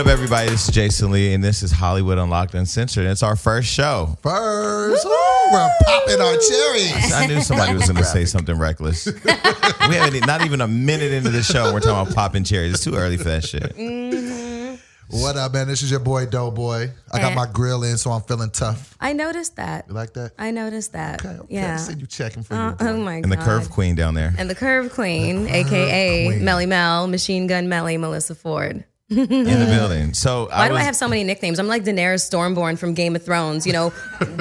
up, everybody? This is Jason Lee, and this is Hollywood Unlocked Uncensored. It's our first show. We're popping our cherries. I knew somebody was going to say something reckless. We haven't not even a minute into the show, and we're talking about popping cherries. It's too early for that shit. What up, man? This is your boy, DoBoy. I got my grill in, so I'm feeling tough. I noticed that. You like that? I noticed that. Okay. Yeah. I see you checking for you. Oh my God. And the Curve Queen down there. And the Curve Queen, a.k.a. Melly Mel, Machine Gun Melly, Melyssa Ford. In the building. So Why do I have so many nicknames? I'm like Daenerys Stormborn from Game of Thrones, you know,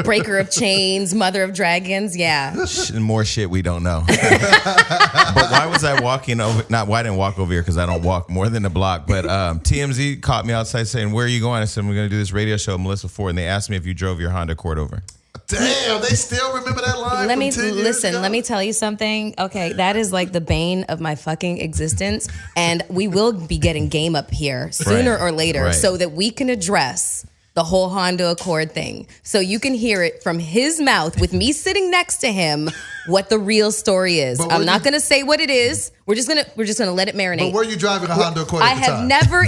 Breaker of Chains, Mother of Dragons. Yeah. More shit we don't know. But why was I walking over? Why I didn't walk over here because I don't walk more than a block. But TMZ caught me outside saying, "Where are you going?" I said, "We're going to do this radio show with Melyssa Ford." And they asked me if you drove your Honda Accord over. Damn, they still remember that line. Let me 10 years listen. ago? Let me tell you something. Okay, that is like the bane of my fucking existence, and we will be getting game up here sooner or later, so that we can address the whole Honda Accord thing, so you can hear it from his mouth with me sitting next to him what the real story is. I'm not gonna say what it is. We're just gonna let it marinate. But were you driving a Honda Accord? I have never.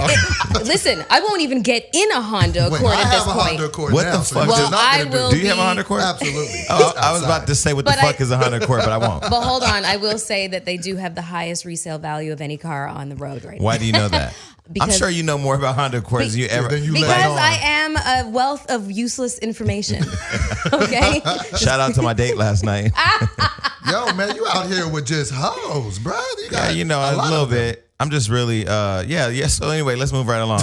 Listen, I won't even get in a Honda Accord at this point. I have a Honda Accord What now, the so fuck? Well, I will. Do you have a Honda Accord? Absolutely. Oh, I was about to say what the fuck is a Honda Accord, but I won't. But hold on, I will say that they do have the highest resale value of any car on the road right now. Why do you know that? Because, I'm sure you know more about Honda Accords than you ever. Because I am a wealth of useless information. Okay. Shout out to my date last night. Yo, man, you out here with just hoes, bro. You got a little bit. I'm just really, So anyway, let's move right along.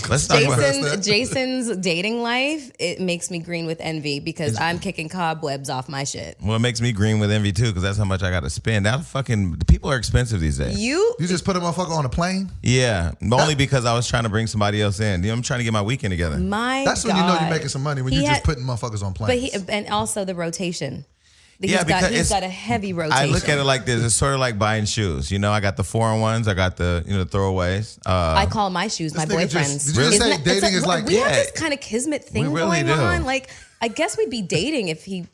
Let's talk about Jason's dating life. It makes me green with envy because I'm kicking cobwebs off my shit. Well, it makes me green with envy too because that's how much I got to spend. Now, the people are expensive these days. You just put a motherfucker on a plane? Yeah, only because I was trying to bring somebody else in. You know, I'm trying to get my weekend together. That's when you know you're making some money when you're just putting motherfuckers on planes. And also the rotation. He's got a heavy rotation. I look at it like this. It's sort of like buying shoes. You know, I got the 4-in-1s. I got the throwaways. I call my shoes my boyfriends. Did you just say dating is like... We have this kind of kismet thing going on. Like, I guess we'd be dating if he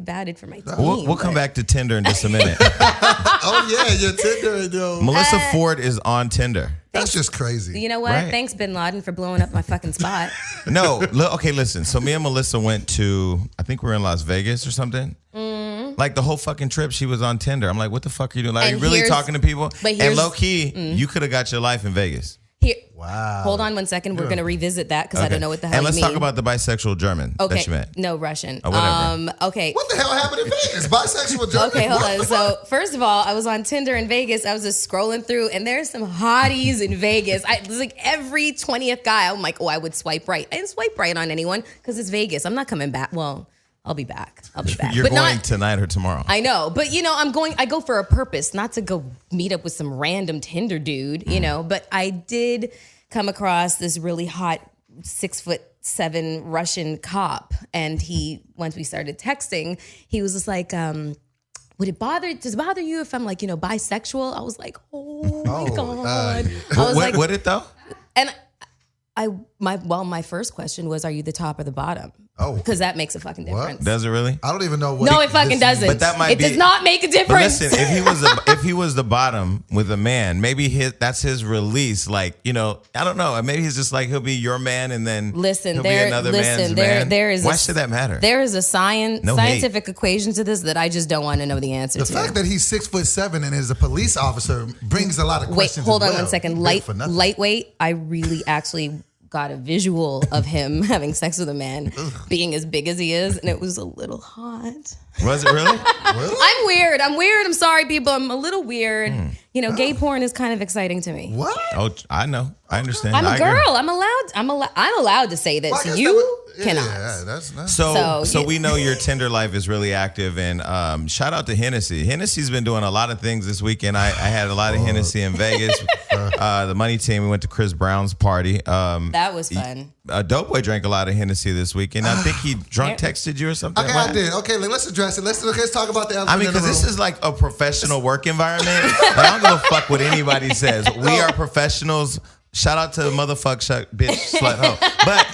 batted for my team. We'll come back to Tinder in just a minute. Oh, yeah, your Tinder. Melyssa Ford is on Tinder. That's just crazy. You know what? Right. Thanks, Bin Laden, for blowing up my fucking spot. No, okay, listen. So me and Melyssa went to, I think we were in Las Vegas or something. Like the whole fucking trip, she was on Tinder. I'm like, what the fuck are you doing? Like, are you really talking to people? And low key, you could have got your life in Vegas. Wow. Hold on 1 second. We're going to revisit that because I don't know what the hell you mean. And let's talk about the bisexual German that you met. No, Russian. Or whatever. Okay. What the hell happened in Vegas? Bisexual German? Okay, hold on. So first of all, I was on Tinder in Vegas. I was just scrolling through and there's some hotties in Vegas. It was like every 20th guy. I'm like, I would swipe right. I didn't swipe right on anyone because it's Vegas. I'm not coming back. Well, I'll be back. You're going tonight or tomorrow. I know, but I go for a purpose, not to go meet up with some random Tinder dude, but I did come across this really hot 6'7" Russian cop. And once we started texting, he was just like, does it bother you if I'm like, bisexual? I was like, oh my God. What it though? And my first question was, are you the top or the bottom? Oh. Because that makes a fucking difference. Does it really? I don't even know what. No, it fucking doesn't. But that might it does not make a difference. But listen, if he was the bottom with a man, maybe that's his release. Like, I don't know. Maybe he's just like, he'll be your man and then he'll be another man's man. Why should that matter? There is a scientific equation to this that I just don't want to know the answer to. The fact that he's 6'7" and is a police officer brings a lot of questions. Wait, hold on 1 second. Lightweight. I really actually got a visual of him having sex with a man being as big as he is, and it was a little hot. Was it really? Really? I'm weird. I'm sorry, people. I'm a little weird. Gay porn is kind of exciting to me. What? Oh, I know. I understand. I'm a girl. I'm allowed to say this. Well, you cannot. Yeah, that's not. So we know your Tinder life is really active, and shout out to Hennessy. Hennessy's been doing a lot of things this weekend. I had a lot of Hennessy in Vegas. The money team, we went to Chris Brown's party. That was fun. DoBoy drank a lot of Hennessy this weekend. I think he drunk texted you or something. Okay, I did. Okay, let's address it. Let's talk about the elephant in the room. Because this is like a professional work environment. I don't give a fuck what anybody says. We are professionals. Shout out to motherfuck, bitch, slut, hoe. But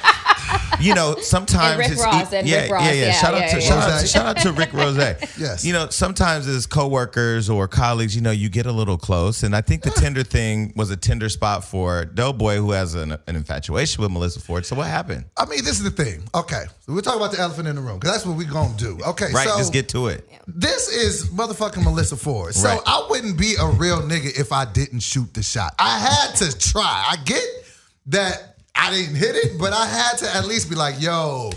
you know, sometimes And Rick Ross, Rick Ross. Yeah. Shout out to Rick Rose. Yes. You know, sometimes as coworkers or colleagues, you know, you get a little close. And I think the Tinder thing was a Tinder spot for DoBoy, who has an infatuation with Melyssa Ford. So what happened? I mean, this is the thing. Okay. So we're talking about the elephant in the room because that's what we're going to do. Okay. Right, so just get to it. This is motherfucking Melyssa Ford. So Right. I wouldn't be a real nigga if I didn't shoot the shot. I had to try. I get that I didn't hit it, but I had to at least be like, yo.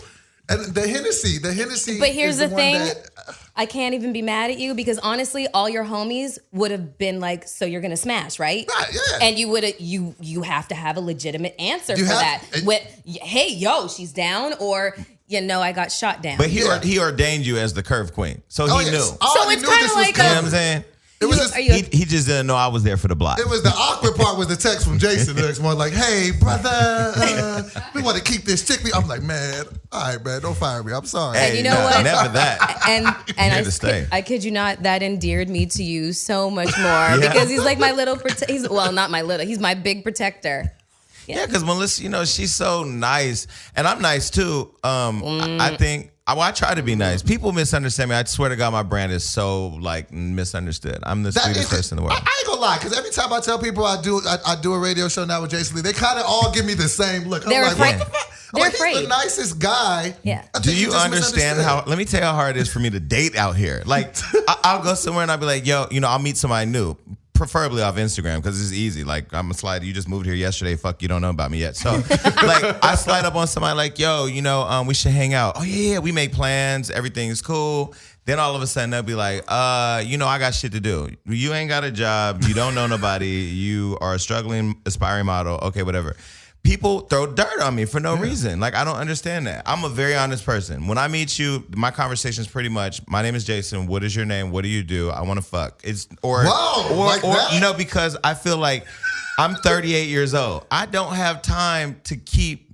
And the Hennessy. But here's is the one thing. that- I can't even be mad at you because honestly, all your homies would have been like, "So you're gonna smash, right?" Right, yeah. And you would you have to have a legitimate answer You for have- that. With, hey, yo, she's down, or you know, I got shot down. But he ordained you as the curve queen. So he yes. knew. I already it's knew kinda this was like You know coming. what I'm saying? It was just, Are you- He just didn't know I was there for the block. it was the awkward part was the text from Jason the next morning, like, hey, brother, we want to keep this chick. I'm like, man, all right, man, don't fire me. I'm sorry. Hey, And you know what? Never that. and had to stay. I kid you not, that endeared me to you so much more because he's like my little not my little, he's my big protector. Yeah, because Melyssa, you know, she's so nice, and I'm nice too. I think. I try to be nice. People misunderstand me. I swear to God, my brand is so like misunderstood. I'm the sweetest person in the world. I ain't gonna lie, because every time I tell people I do a radio show now with Jason Lee, they kind of all give me the same look. I'm They're like, afraid. what the fuck? I'm They're like, he's the afraid. nicest guy. Yeah. I Do think you just understand how? Let me tell you how hard it is for me to date out here. Like, I'll go somewhere and I'll be like, yo, you know, I'll meet somebody new. Preferably off Instagram because it's easy. Like I'm a slide. You just moved here yesterday. Fuck, you don't know about me yet. So like I slide up on somebody like, yo, you know, we should hang out. Oh yeah, we make plans. Everything's cool. Then all of a sudden they'll be like, you know, I got shit to do. You ain't got a job. You don't know nobody. You are a struggling aspiring model. Okay, whatever. People throw dirt on me for no reason. Like, I don't understand that. I'm a very honest person. When I meet you, my conversation is pretty much, my name is Jason. What is your name? What do you do? I want to fuck. Or that? you know, because I feel like I'm 38 years old. I don't have time to keep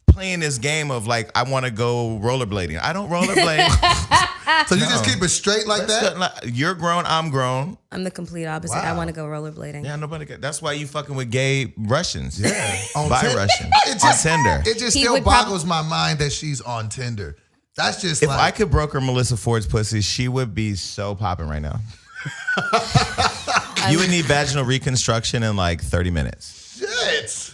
playing this game of like, I want to go rollerblading. I don't rollerblade. So you just keep it straight like that? You're grown. I'm grown. I'm the complete opposite. I want to go rollerblading. Yeah, nobody. That's why you fucking with gay Russians. Yeah. Bi Russians. On Tinder. It just He still would boggles my mind that she's on Tinder. That's just If like. I could broker Melyssa Ford's pussy, she would be so popping right now. You would need vaginal reconstruction in like 30 minutes. Shit.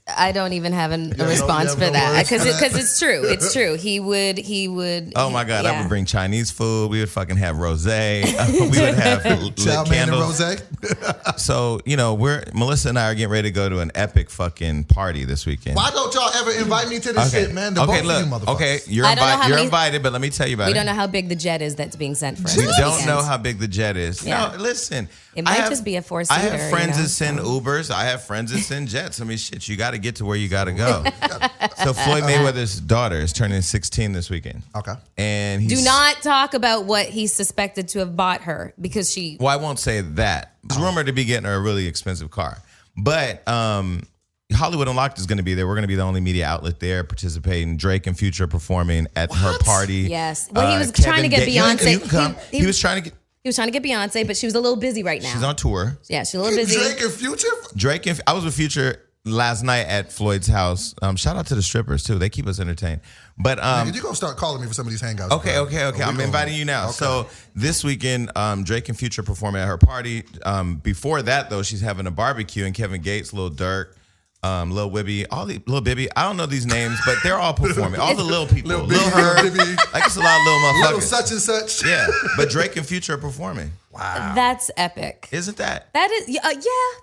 I don't even have a response for that because it's true. It's true. He would. Oh my God, yeah. I would bring Chinese food. We would fucking have rosé. We would have lit Chow mein and candles. rosé. So, you know, Melyssa and I are getting ready to go to an epic fucking party this weekend. Why don't y'all ever invite me to this shit, man? The both of you motherfuckers. Okay, you're I don't know how you're many- invited, but let me tell you about We it. don't know how big the jet is that's being sent for us. We this don't weekend. know how big the jet is. Yeah. No, listen. It might just be a four-seater, I have friends you know, that send Ubers. I have friends that send jets. I mean, shit, you got to get to where you got to go. So Floyd Mayweather's daughter is turning 16 this weekend. Okay. And he's, Do not talk about what he's suspected to have bought her because she. Well, I won't say that. It's rumored to be getting her a really expensive car. But Hollywood Unlocked is going to be there. We're going to be the only media outlet there participating. Drake and Future performing at her party. Yes. Well, he was trying to get Beyonce. You can come. He was trying to get. He was trying to get Beyonce, but she was a little busy right now. She's on tour. Yeah, she's a little busy. Drake and Future? I was with Future last night at Floyd's house. Shout out to the strippers too. They keep us entertained. But You're going to start calling me for some of these hangouts. Okay. I'm inviting you now. Okay. So this weekend, Drake and Future performing at her party. Before that, though, she's having a barbecue, and Kevin Gates, Lil Durk, Lil Wibby, Lil Bibby. I don't know these names, but they're all performing. All the little people. Lil Lil Bibby, Herb. Lil Bibby. Like, it's a lot of little motherfuckers. Little such and such. Yeah. But Drake and Future are performing. Wow. That's epic. Isn't that? That is, yeah,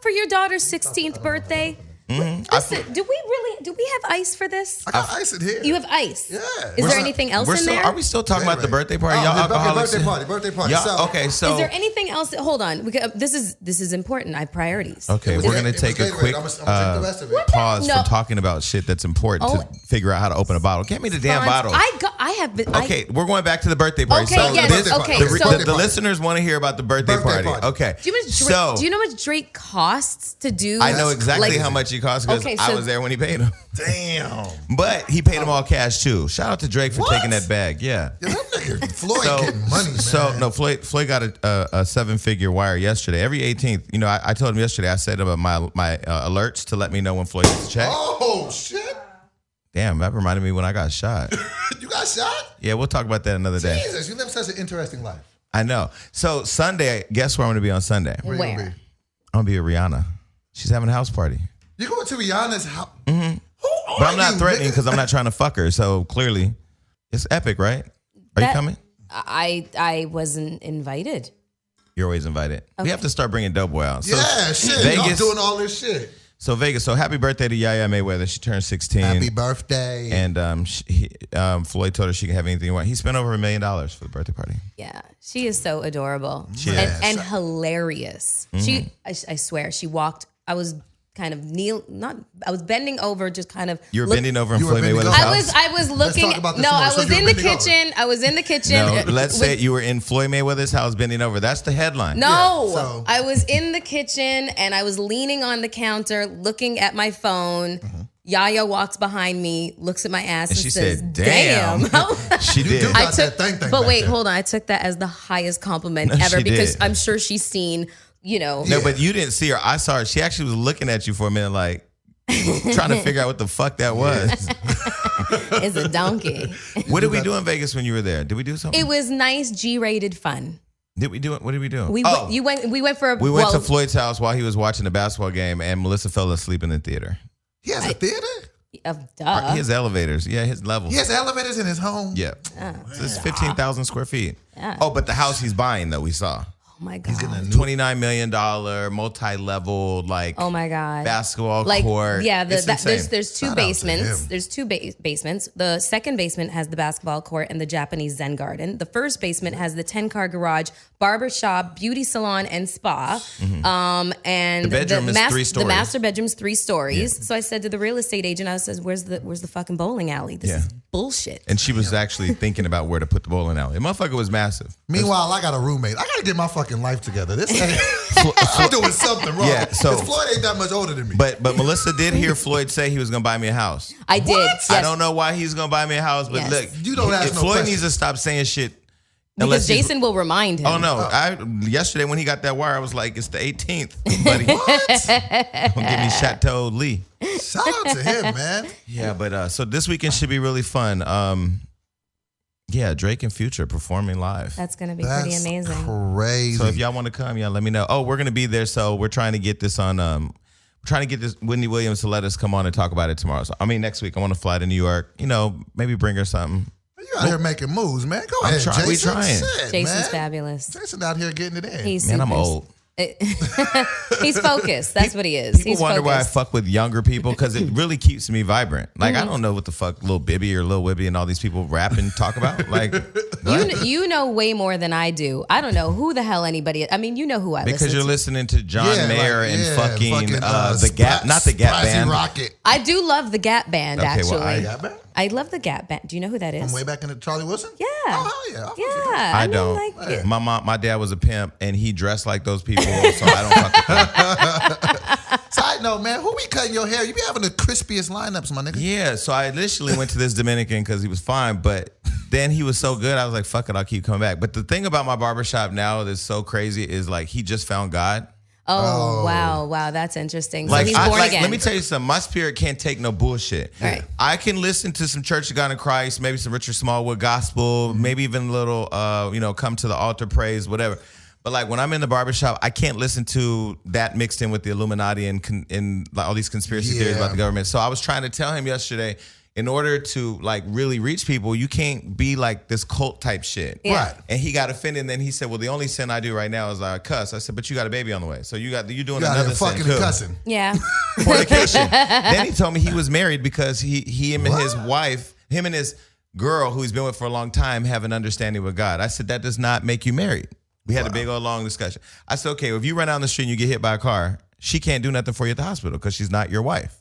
for your daughter's 16th birthday. Listen, do we have ice for this? I got ice in here. You have ice. Yeah. Is there anything else in there? Are we still talking about the birthday party? Oh, Y'all the alcoholics? birthday party. Y'all, okay, so Is there anything else? Hold on. This is important. I have priorities. okay, we're gonna take a quick I'm gonna take the rest of it. pause No. from talking about shit that's important to figure out how to open a bottle. Get me the damn bottle. I have been. Okay, we're going back to the birthday party. Okay, so yes, this- okay, the, so- the listeners want to hear about the birthday party. Okay, Do you know how much Drake costs to do? I know exactly like- how much he costs because Okay, I so- was there when he paid him. Damn. But he paid him all cash too. Shout out to Drake for taking that bag. Yeah. Yeah, that nigga Floyd getting money, man. So no, Floyd got a 7-figure wire yesterday. Every 18th, you know, I told him yesterday. I set up my alerts to let me know when Floyd gets a check. Oh shit. Damn, that reminded me when I got shot. You got shot? Yeah, we'll talk about that another day. Jesus, you live such an interesting life. I know. So Sunday, guess where I'm going to be on Sunday? Where? You gonna be? I'm going to be at Rihanna. She's having a house party. You going to Rihanna's house? Mm-hmm. But I'm not threatening because I'm not trying to fuck her. So clearly, it's epic, right? Are you coming? I wasn't invited. You're always invited. Okay. We have to start bringing DoBoy out. So yeah, shit. Vegas, y'all doing all this shit. So Vegas. So happy birthday to Yaya Mayweather. She turned 16. Happy birthday. And Floyd told her she can have anything you want. He spent over $1 million for the birthday party. Yeah, she is so adorable. She is. And hilarious. Mm-hmm. I swear, she walked. I was kind of I was bending over, just kind of. You were bending over in Floyd Mayweather's house? I was looking. I was in the kitchen. I was in the kitchen. No, let's say you were in Floyd Mayweather's house bending over. That's the headline. No, I was in the kitchen and I was leaning on the counter looking at my phone. Mm-hmm. Yaya walks behind me, looks at my ass, and she says, said, "Damn." She did. But wait, hold on. I took that as the highest compliment ever because I'm sure she's seen. No, but you didn't see her. I saw her. She actually was looking at you for a minute, like trying to figure out what the fuck that was. It's a donkey. What did we do in Vegas when you were there? Did we do something? It was nice, G-rated fun. Did we do it? What did we do? We went to Floyd's house while he was watching the basketball game, and Melyssa fell asleep in the theater. He has a theater? Duh. He has elevators. Yeah, his level. He has elevators in his home? Yeah. So it's 15,000 square feet. Yeah. Oh, but the house he's buying, though, we saw. Oh my God. He's getting a $29 million multi-level oh my God basketball court. Yeah, there's two basements. There's two basements. The second basement has the basketball court and the Japanese Zen garden. The first basement has the 10-car garage, barbershop, beauty salon, and spa. Mm-hmm. And the bedroom is 3 stories. The master bedroom's 3 stories. Yeah. So I said to the real estate agent, I says, "Where's the fucking bowling alley? This is bullshit." And she was actually thinking about where to put the bowling alley. The motherfucker was massive. Meanwhile, I got a roommate. I gotta get my fucking life together. This ain't I'm doing something wrong. Yeah, so Floyd ain't that much older than me. But Melyssa did hear Floyd say he was gonna buy me a house. I did. Yes. I don't know why he's gonna buy me a house, but look, you don't ask no Floyd questions. needs to stop saying shit. Because Jason will remind him. Oh no! Yesterday when he got that wire, I was like, "It's the 18th, buddy." What? Don't give me Chateau Lee. Shout out to him, man. Yeah, but so this weekend should be really fun. Yeah, Drake and Future performing live. That's going to be pretty amazing. Crazy. So if y'all want to come, let me know. Oh, we're going to be there. So we're trying to get this on. We're trying to get this Whitney Williams to let us come on and talk about it tomorrow. So next week I want to fly to New York. Maybe bring her something. You out here making moves, man. Go ahead, Jason. We trying. Shit, Jason's man. fabulous. Jason out here getting it in. Man, I'm old. He's focused. That's what he is. People wonder why I fuck with younger people because it really keeps me vibrant. Like I don't know what the fuck Lil Bibby or Lil Wibby and all these people rap and talk about. Like you know way more than I do. I don't know who the hell anybody is. I mean, you know who I listen to. Because you're listening to John Mayer and fucking the Gap, not the Gap Band. Rocket. I do love the Gap Band, actually. Gap Band? I love the Gap Band. Do you know who that is? From way back in the Charlie Wilson? Yeah. Oh, hell yeah. Yeah. I don't. My dad was a pimp and he dressed like those people, so I don't fuck with them. Side note, man, who be cutting your hair? You be having the crispiest lineups, my nigga. Yeah, so I initially went to this Dominican because he was fine, but then he was so good, I was like, fuck it, I'll keep coming back. But the thing about my barbershop now that's so crazy is like he just found God. Oh, wow, that's interesting. So like, he's born again. Let me tell you something. My spirit can't take no bullshit. Right. I can listen to some Church of God in Christ, maybe some Richard Smallwood gospel, maybe even a little, come to the altar praise, whatever. But like when I'm in the barbershop, I can't listen to that mixed in with the Illuminati and like all these conspiracy theories about the government. So I was trying to tell him yesterday, in order to like really reach people, you can't be like this cult type shit. Yeah. Right. And he got offended. And then he said, well, the only sin I do right now is I cuss. I said, but you got a baby on the way. So you're doing another sin fucking too. and cussing. Yeah. Fornication. Then he told me he was married because him and his wife, him and his girl who he's been with for a long time have an understanding with God. I said, that does not make you married. We had a big old long discussion. I said, okay, if you run down the street and you get hit by a car, she can't do nothing for you at the hospital because she's not your wife.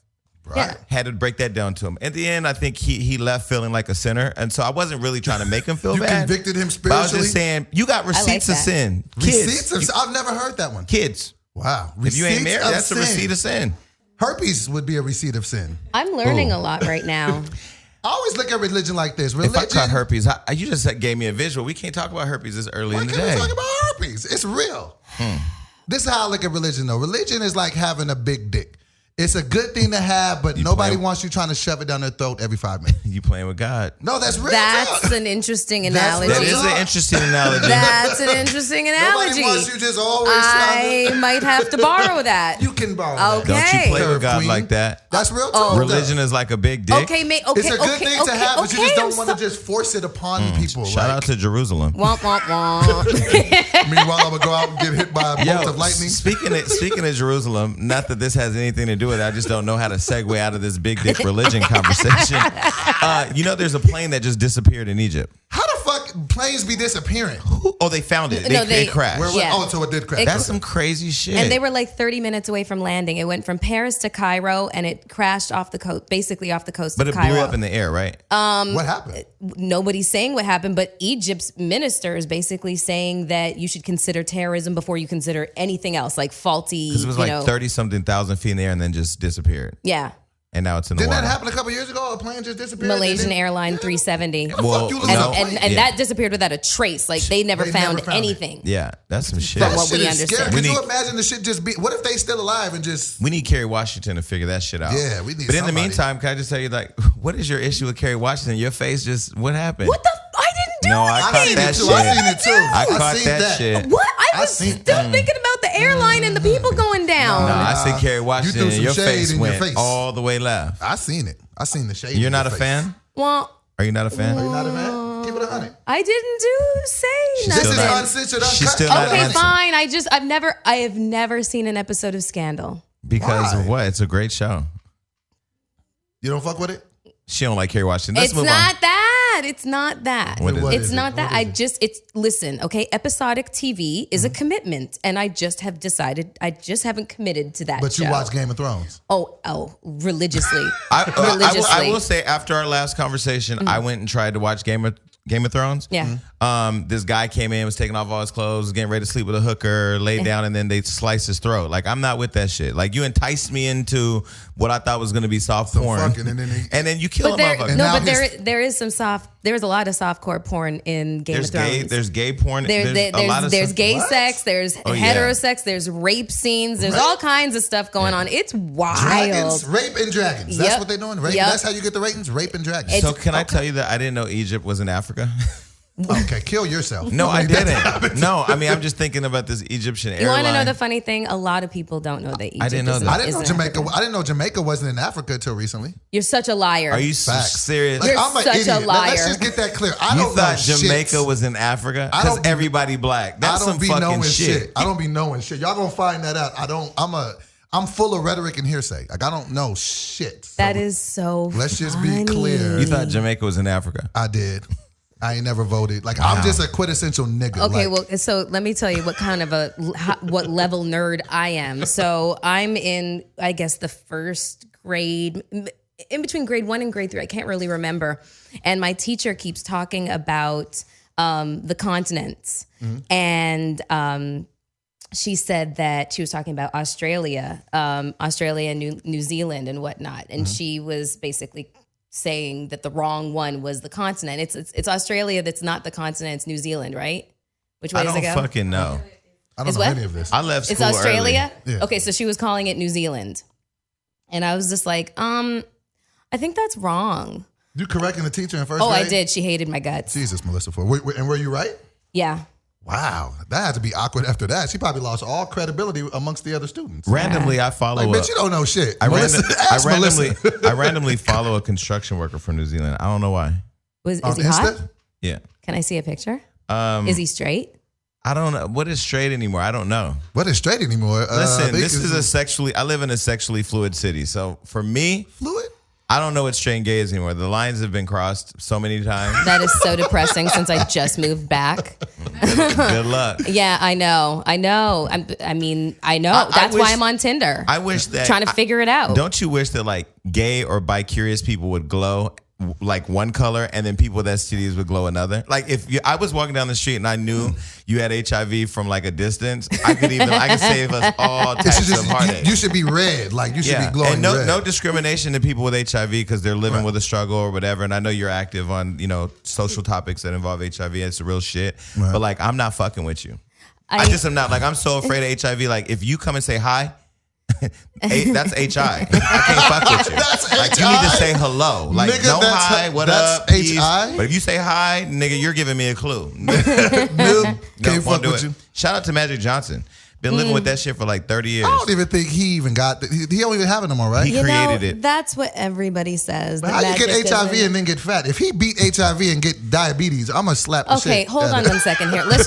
Right. Yeah. Had to break that down to him. At the end, I think he left feeling like a sinner. And so I wasn't really trying to make him feel bad. You convicted him But spiritually? I was just saying, you got receipts of sin. Receipts? I've never heard that one. Kids. Wow. If you ain't married, that's a receipt of sin. Herpes would be a receipt of sin. I'm learning a lot right now. I always look at religion like this. If I caught herpes, you just gave me a visual. We can't talk about herpes this early in the day. Why can't we talk about herpes? It's real. This is how I look at religion, though. Religion is like having a big dick. It's a good thing to have, but nobody playing- wants you trying to shove it down their throat every 5 minutes. You playing with God. No, that's real. That's an interesting analogy. That is an interesting analogy. That's an interesting analogy. Nobody wants you just always trying I might have to borrow that. You can borrow that. Okay. Don't you play with God Queen. like that. That's real too. Religion is like a big dick. Okay, okay, It's a good thing to have, but you just don't I'm want to just force it upon people. Shout out to Jerusalem. Womp, womp, womp. Meanwhile, I'm gonna go out and get hit by a bolt of lightning. Speaking of Jerusalem, not that this has anything to do with it, I just don't know how to segue out of this big dick religion conversation. There's a plane that just disappeared in Egypt. How the fuck planes be disappearing? Oh, they found it. No, They crashed. Yeah. Oh, so it did crash. That's some crazy shit. And they were like 30 minutes away from landing. It went from Paris to Cairo, and it crashed off the coast, basically off the coast but of it Cairo. blew up in the air, right? What happened? Nobody's saying what happened, but Egypt's minister is basically saying that you should consider terrorism before you consider anything else, like faulty. Because it was like 30-something thousand feet in the air and then just disappeared. Yeah. And now it's in the Didn't water. that happen a couple years ago? A plane just disappeared. Malaysian Airline 370. Well, you And, lose a no. plane? and Yeah. that disappeared without a trace. Like they never They found never found it. anything. Yeah, that's some shit. From That what shit we is understand. scary. We Could you need- imagine the shit just be? What if they still alive and just? We need Kerry Washington to figure that shit out. Yeah, we need But in the somebody. meantime, can I just tell you, like, what is your issue with Kerry Washington? Your face just, what happened? What the? I didn't do No, I anything. caught seen that it too. shit. I seen it too. I caught seen that shit. What? I was seen still that. thinking about the airline and the people going down. No, I see Kerry Washington threw and some your shade face in your went face. all the way left. I seen it. I seen the shade. You're in not a your face. fan? Well, Are you not a fan? Are you not a fan? Keep it 100. I didn't say She's This nothing. is still not- uncensored. she's Uncut. still not Okay, answer. fine. I have never seen an episode of Scandal. Because Why? of what? It's a great show. You don't fuck with it? She don't like Kerry Washington. Let's It's move not on. that. It's not that. What is it? It's not that. Listen, okay, episodic TV is a commitment, and I just haven't committed to that But you show. watch Game of Thrones. Oh, religiously. I will say, after our last conversation, I went and tried to watch Game of Thrones. Yeah. This guy came in, was taking off all his clothes, was getting ready to sleep with a hooker, laid down, and then they sliced his throat. Like, I'm not with that shit. Like, you enticed me into what I thought was going to be soft porn. fucking, and then you kill But a there, motherfucker. now but there is some soft. There's a lot of softcore porn in Game of Thrones. There's gay porn. There's a lot of there's stuff. gay What? sex, there's Oh, yeah. heterosex, there's rape scenes, there's Rape? all kinds of stuff going on. It's wild. dragons, rape and dragons. That's Yep. what they're doing. Rape. Yep. That's how you get the ratings. Rape and dragons. So can I tell you that I didn't know Egypt was in Africa? Okay, kill yourself. No, I That's didn't. happened. No, I mean, I'm just thinking about this Egyptian You want airline. to know the funny thing? A lot of people don't know that Egypt didn't know is that. I didn't know is in Jamaica. Africa. I didn't know Jamaica wasn't in Africa until recently. You're such a liar. Are you Facts. serious? You're I'm an such a idiot. liar. Let's just get that clear. I You don't know thought Jamaica shit. was in Africa? I Because don't be- everybody black. That's I some don't be fucking knowing shit. I don't be knowing shit. Y'all gonna find that out. I'm full of rhetoric and hearsay. Like I don't know shit. So That is so. let's just funny. be clear. You thought Jamaica was in Africa? I did. I ain't never voted. Like I'm just a quintessential nigga. Okay, like, well, so let me tell you what kind of what level nerd I am. So I'm in, I guess, the first grade, in between grade 1 and grade 3. I can't really remember. And my teacher keeps talking about the continents, and she said that she was talking about Australia, and New Zealand and whatnot, and she was basically saying that the wrong one was the continent. It's Australia that's not the continent. It's New Zealand, right? Which way I does it don't go? fucking know. I don't Is know what? any of this. I left school It's Australia? early. Yeah. Okay, so she was calling it New Zealand. And I was just like, I think that's wrong. You correcting the teacher in first Oh, grade? I did. She hated my guts. Jesus, Melyssa. And were you right? Yeah. Wow, that had to be awkward after that. She probably lost all credibility amongst the other students. Randomly, I follow Like, a, bitch, you don't know shit. I, Melissa, ask Melissa. I randomly follow a construction worker from New Zealand. I don't know why. Is On he hot? Insta? Yeah. Can I see a picture? Is he straight? I don't know. What is straight anymore? I don't know. What is straight anymore? I Listen, think this is I live in a sexually fluid city. So for me, fluid. I don't know what straight and gay is anymore. The lines have been crossed so many times. That is so depressing since I just moved back. Good luck. Yeah, I know. I know. I know. I That's wish- why I'm on Tinder. I wish that trying to figure it out. Don't you wish that like gay or bi-curious people would glow like one color and then people with STDs would glow another? Like if I was walking down the street and I knew you had HIV from like a distance, I could save us all types of heartache. You should be red. Like you should be glowing and no, red. no discrimination to people with HIV because they're living with a struggle or whatever. And I know you're active on social topics that involve HIV. It's the real shit. Right. But like I'm not fucking with you. I just am not. Like I'm so afraid of HIV. Like if you come and say hi, That's HI. I can't fuck with you. That's like HI? you need to say hello. Like Nigga, no that's- hi, what that's up, peace. HI? But if you say hi, nigga, you're giving me a clue. Nope, can't fuck with you. Shout out to Magic Johnson. Been living with that shit for like 30 years. I don't even think he even got. He don't even have it no more, right? He created it. That's what everybody says. But how you get HIV and then get fat? If he beat HIV and get diabetes, I'm gonna slap the shit. Okay, hold out on of 1 second here. Let's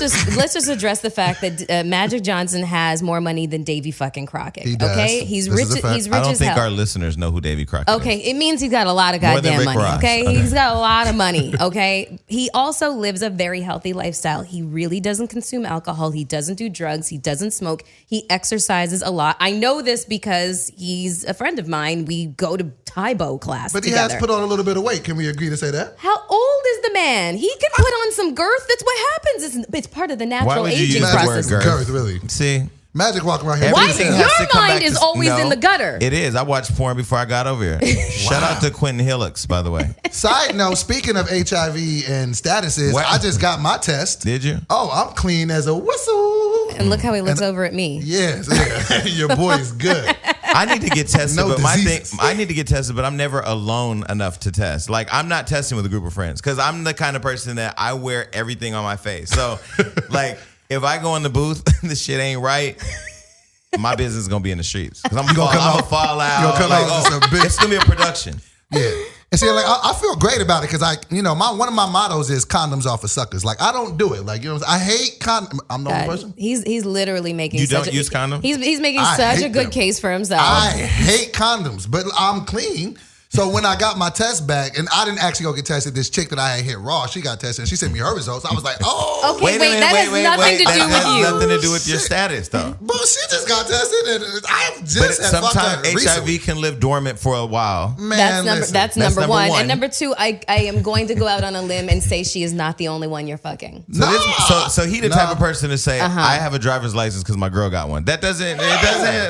just address the fact that Magic Johnson has more money than Davy fucking Crockett. He does. Okay, he's This rich. is a fact. He's rich I don't as think hell. our listeners know who Davy Crockett Okay, is. it means he's got a lot of More than goddamn Rick money. Ross. Okay, he's got a lot of money. Okay, he also lives a very healthy lifestyle. He really doesn't consume alcohol. He doesn't do drugs. He doesn't smoke. He exercises a lot. I know this because he's a friend of mine. We go to Taibo class But he together. has put on a little bit of weight. Can we agree to say that? How old is the man? He can put on some girth. That's what happens. It's part of the Why natural would you aging use the word process. girth? Girth, really. See? Magic walking around here. Why Everything is has your to come mind back is to- always in the gutter? It is. I watched porn before I got over here. Shout out to Quentin Hillocks, by the way. Side note, speaking of HIV and statuses, What? I just got my test. Did you? Oh, I'm clean as a whistle. And look how he looks over at me. Yes, yeah. Your boy is good. I need to get tested, No but my thing, diseases. I need to get tested, but I'm never alone enough to test. Like I'm not testing with a group of friends because I'm the kind of person that I wear everything on my face. So, like, if I go in the booth, the shit ain't right. My business is gonna be in the streets because I'm gonna fall out. You gonna come like, out with some bitch. it's gonna be a production. Yeah. And see, like I feel great about it because one of my mottos is condoms are for suckers. Like I don't do it. Like I hate condoms. I'm the only God, person. he's literally making. You such don't use condoms? He's making I such a hate good them. case for himself. I hate condoms, but I'm clean. So when I got my test back, and I didn't actually go get tested, this chick that I had hit raw, she got tested and she sent me her results. I was like, oh. Okay, wait, that has nothing to That do with has you. nothing to do with your Shit. status, though. But she just got tested, and I But just had fucked sometimes her recently. HIV can live dormant for a while. Man, That's listen. number number one. one. And number two, I am going to go out on a limb and say she is not the only one you're fucking. So he the type Nah. of person to say, Uh-huh. I have a driver's license because my girl got one. That doesn't,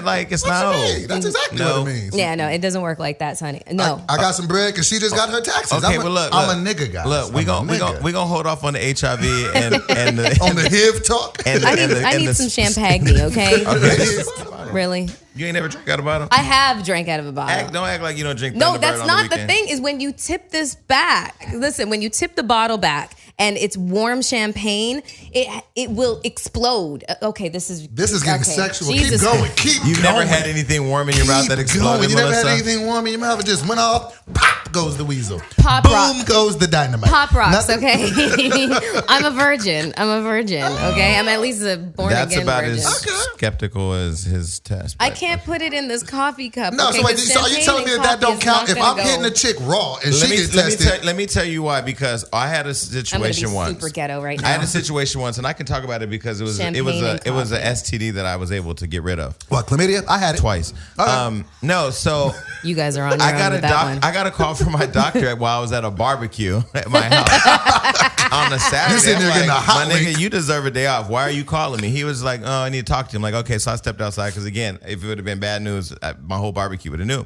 like, it's What not. you mean? That's exactly No. what it means. Yeah, no, it doesn't work like that, honey. No. I got some bread because she just got her taxes. Okay, I'm a, well look, I'm a nigga, guys. Look, we I'm a gonna nigga. hold off on the HIV and the on the HIV talk. and the, I and the, need and the some champagne, okay? Okay. Really? You ain't never drank out of a bottle? I have drank out of a bottle. Don't act like you don't drink. No, Thunderbird that's on not the weekend. thing. Is when you tip this back. Listen, when you tip the bottle back and it's warm champagne, it will explode. Okay, this is getting okay. sexual. Jesus. Keep going. Keep You've going. never had anything warm in your mouth that Keep exploded, going. You never had Melyssa? anything warm in your mouth. It just went off. Pop goes the weasel. Pop Boom rock. goes the dynamite. Pop rocks, Nothing- okay? I'm a virgin, okay? I'm at least a born That's again about virgin. as skeptical as his test. I can't put it in this coffee cup. No, okay, so wait, 'cause so are you champagne telling me and that coffee don't is count? not If gonna I'm go. hitting a chick raw and Let she me, gets let, me tested, tell, let me tell you why. Because I had a I'm situation gonna be once. super ghetto right I had now. a situation once, and I can talk about it because it was Champagne and it was a coffee. STD that I was able to get rid of what, chlamydia? I had it twice. Okay. No, so You guys are on your I own got with a that one. I got a call from my doctor while I was at a barbecue at my house on a Saturday. You sitting there I'm getting a hot my nigga, link." you deserve a day off. Why are you calling me? He was like, oh, I need to talk to him. Like, okay, so I stepped outside because again, if it would have been bad news, my whole barbecue would have knew.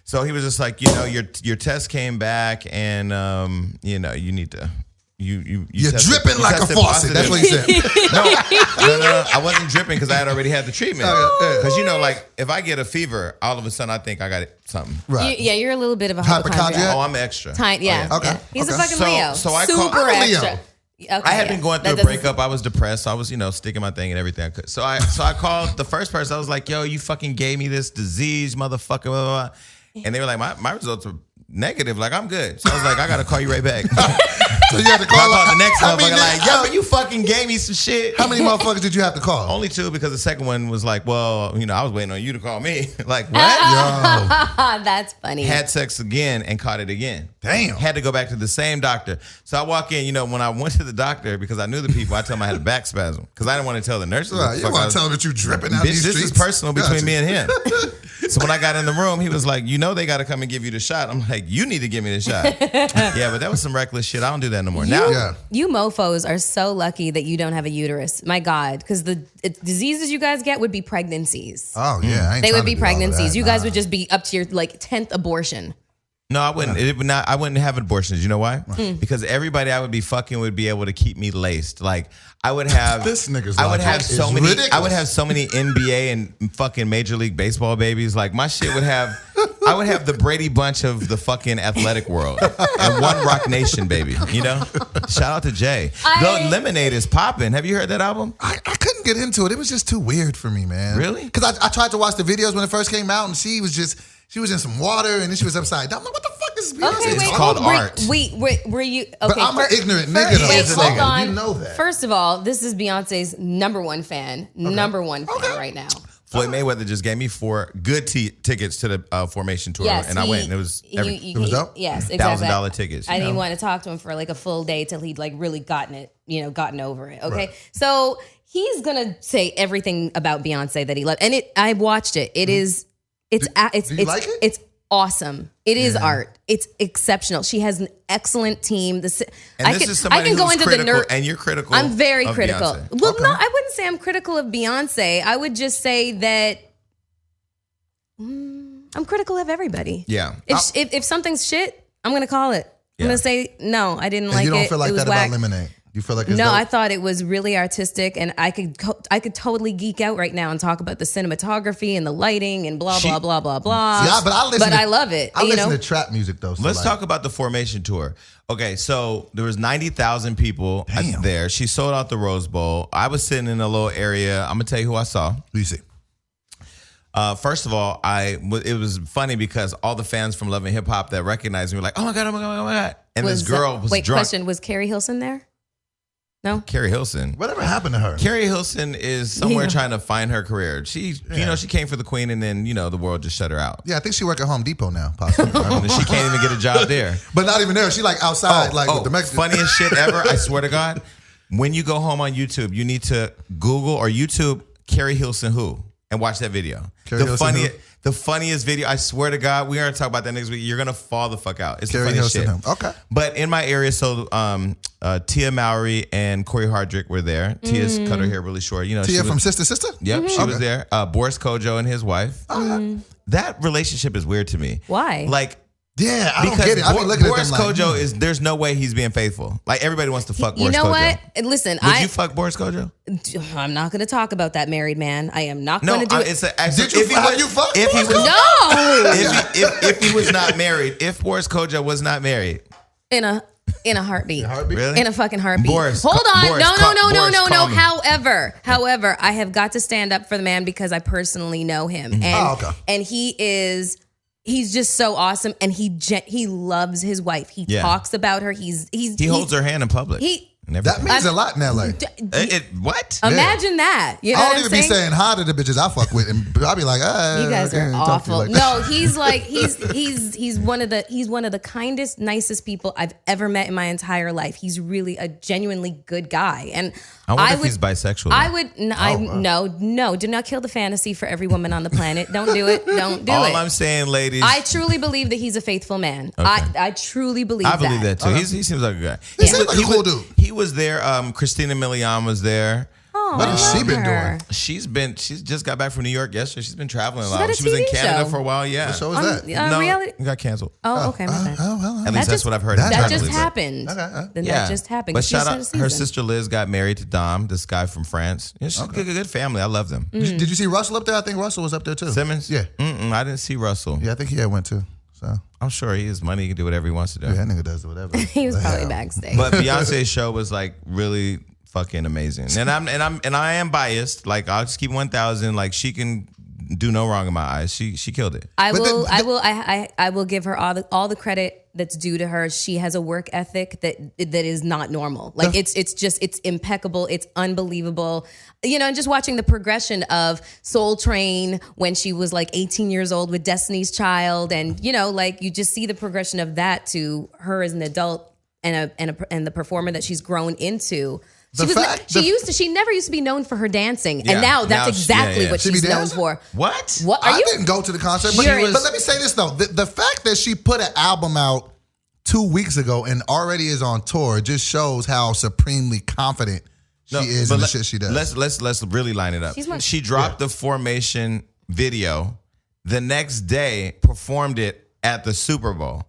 So he was just like, your test came back, and you need to. You're dripping like a faucet. That's what he said. No, I wasn't dripping because I had already had the treatment. Okay, yeah. Because like if I get a fever, all of a sudden I think I got something. Right. Yeah, you're a little bit of a Hypochondriac? hypochondriac. Oh, I'm extra. Yeah. Okay, Yeah. He's okay. a fucking So- Leo. so I Super call- I'm a Leo. extra. Okay, I had been going through That a doesn't- breakup. I was depressed. So I was, sticking my thing and everything I could. So I called the first person. I was like, yo, you fucking gave me this disease, motherfucker. Blah, blah, blah. And they were like, my results are negative. Like, I'm good. So I was like, I got to call you right back. So you had to I call called the next How many motherfucker like, niggas- yo, you fucking gave me some shit. How many motherfuckers did you have to call? Only two, because the second one was like, well, I was waiting on you to call me. Like, what? Yo, That's funny. Had sex again and caught it again. Damn. Had to go back to the same doctor. So I walk in, when I went to the doctor, because I knew the people, I told them I had a back spasm. Because I didn't want to tell the nurses. what right. the You fuck I want was- to tell them that you dripping out Bitch, these this streets? is personal between Gotcha. me and him. So when I got in the room, he was like, they got to come and give you the shot. I'm like, you need to give me the shot. Yeah, but that was some reckless shit. I don't do that no more. Now, Yeah. You mofos are so lucky that you don't have a uterus. My God, because the diseases you guys get would be pregnancies. Oh, yeah. I ain't They trying would to be do all of pregnancies. that. You guys Nah. would just be up to your 10th abortion. No, I wouldn't. It would not. I wouldn't have abortions. You know why? Because everybody I would be fucking would be able to keep me laced. Like I would have. This nigga's I would logic have is so many. ridiculous. I would have so many NBA and fucking Major League Baseball babies. Like my shit would have. I would have the Brady Bunch of the fucking athletic world and one Rock Nation baby. You know. Shout out to Jay. The Lemonade is popping. Have you heard that album? I couldn't get into it. It was just too weird for me, man. Really? Because I tried to watch the videos when it first came out, and she was in some water, and then she was upside down. I'm like, what the fuck is Beyonce? Okay, It's wait, called were, art. Were you? Okay, But I'm an ignorant nigga, though. Wait, so hold on. You know that. First of all, this is Beyonce's number one fan right now. Floyd Mayweather just gave me 4 good tickets to the Formation tour, and I went. And it was It was dope? Yes, exactly. $1,000 tickets. I didn't want to talk to him for like a full day till he'd like really gotten over it. Okay, so he's gonna say everything about Beyonce that he loved, and I watched it. It is, it's Do you like it? It's awesome. It is art. It's exceptional. She has an excellent team. And this is somebody who's critical, and you're critical. I'm very of critical. Beyonce. Well, no, I wouldn't say I'm critical of Beyonce. I would just say that I'm critical of everybody. Yeah. If something's shit, I'm gonna call it. I'm gonna say no. I didn't And like it. you don't feel like it was that whack. about Lemonade? You feel like it's No, dope? I thought it was really artistic, and I could totally geek out right now and talk about the cinematography and the lighting and blah blah blah blah blah. See, I love it. I listen to trap music though. So Let's talk about the Formation tour. Okay, so there was 90,000 people there. She sold out the Rose Bowl. I was sitting in a little area. I'm gonna tell you who I saw. Who you see? First of all, it was funny because all the fans from Love and Hip Hop that recognized me were like, "Oh my god, oh my god, oh my god!" And this girl was drunk. Question: was Carrie Hilson there? No. Carrie Hilson. Whatever happened to her? Carrie Hilson is somewhere trying to find her career. She came for the Queen, and then the world just shut her out. Yeah, I think she work at Home Depot now, possibly. And she can't even get a job there. But not even there. She like outside, with the Mexicans. Funniest shit ever. I swear to God. When you go home on YouTube, you need to Google or YouTube Carrie Hilson who and watch that video. The funniest video. I swear to God, we're gonna talk about that next week. You're gonna fall the fuck out. It's Carrie the funniest Hilson shit. Okay. But in my area, so Tia Mowry and Corey Hardrick were there. Tia's cut her hair really short. Tia from Sister Sister? Yep, she was there. Boris Kojo and his wife. That relationship is weird to me. Why? Like, yeah, I don't get it. I've been looking Boris at them like, Kojo there's no way he's being faithful. Like everybody wants to fuck Boris Kojo. You know what? Listen, Would you fuck Boris Kojo? I'm not going to talk about that married man. I am not No, going to do it. it's Did you fuck if he Boris was, No, if he was not married, if Boris Kojo was not married, in a heartbeat. really? In a fucking heartbeat. Boris, Hold on. Boris, No. call me. However, I have got to stand up for the man because I personally know him. And, and he's just so awesome. And he loves his wife. He talks about her. He holds her hand in public. That means a lot in LA. What? Imagine that. You know I what don't I'm even be saying? saying hi to the bitches I fuck with, and I'll be like, You guys are awful. Like No, he's like he's one of the kindest, nicest people I've ever met in my entire life. He's really a genuinely good guy, and I wonder if he's bisexual. I would no. Do not kill the fantasy for every woman on the planet. Don't do it. Don't do it. All I'm saying, ladies, I truly believe that he's a faithful man. Okay. I truly believe I believe that too. Okay. He seems like a guy. He seems like a cool dude. He was there. Christina Milian was there. Oh, What has she been her. doing? She's just got back from New York yesterday. She's been traveling a got lot. a She was in TV Canada show. for a while. Yeah. What show is that? No, reality. it got canceled. Oh, okay. My bad. At least that's what I've heard. That That's just right. happened. Okay. Then Yeah. that just happened. But She just shout had a out, her season. sister Liz got married to Dom, this guy from France. Yeah, she's a good family. I love them. Mm. Did you see Russell up there? I think Russell was up there too. Simmons? Yeah. I didn't see Russell. Yeah, I think he had went too. So I'm sure he has money. He can do whatever he wants to do. yeah, that nigga does whatever. He was probably backstage. But Beyonce's show was like really fucking amazing. And I am biased. Like I'll just keep 1,000. Like she can do no wrong in my eyes. She killed it. I will give her all the credit that's due to her. She has a work ethic that is not normal. Like it's impeccable. It's unbelievable. You know, and just watching the progression of Soul Train when she was like 18 years old with Destiny's Child, and you know, like you just see the progression of that to her as an adult and the performer that she's grown into. She never used to be known for her dancing, and now that's exactly what she's known for. What? I didn't go to the concert, but let me say this though: the fact that she put an album out 2 weeks ago and already is on tour just shows how supremely confident she is in the shit she does. Let's really line it up. She dropped the Formation video the next day, performed it at the Super Bowl.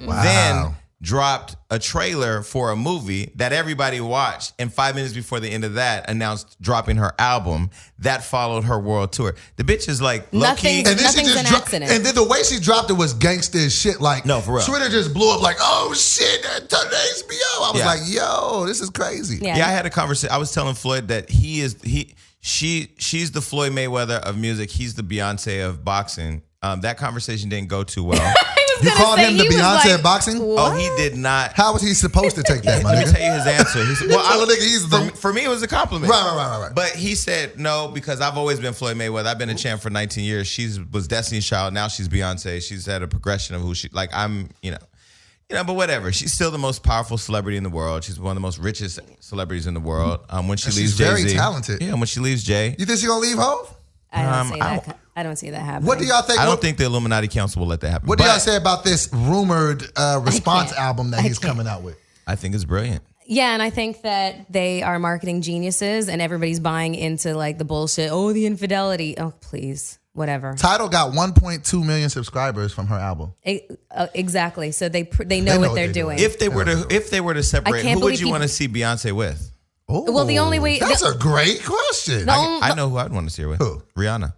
Wow. Then dropped a trailer for a movie that everybody watched, and 5 minutes before the end of that announced dropping her album that followed her world tour. The bitch is like low-key. Nothing's an accident. And then the way she dropped it was gangster as shit. Like, no, for real. Twitter just blew up like, oh shit, that turned to HBO. I was like, yo, this is crazy. Yeah, I had a conversation. I was telling Floyd that she's the Floyd Mayweather of music. He's the Beyonce of boxing. That conversation didn't go too well. You called him the Beyonce of boxing? What? Oh, he did not. How was he supposed to take that, my Let nigga? me tell you his answer. He said, well, for me, it was a compliment. Right. But he said no because I've always been Floyd Mayweather. I've been a champ for 19 years. She was Destiny's Child. Now she's Beyonce. She's had a progression of who she like. But whatever. She's still the most powerful celebrity in the world. She's one of the most richest celebrities in the world. When she leaves Jay-Z, very talented. Yeah, when she leaves Jay. You think she's gonna leave Hov? I don't see that happening. What do y'all think? I don't think the Illuminati Council will let that happen. What do y'all say about this rumored response album that he's coming out with? I think it's brilliant. Yeah, and I think that they are marketing geniuses, and everybody's buying into like the bullshit. Oh, the infidelity. Oh, please, whatever. Tidal got 1.2 million subscribers from her album. Exactly. So they know what they're doing. If they were to separate, who would you want to see Beyonce with? Oh, well, the only way that's a great question. I know who I'd want to see her with. Who? Rihanna.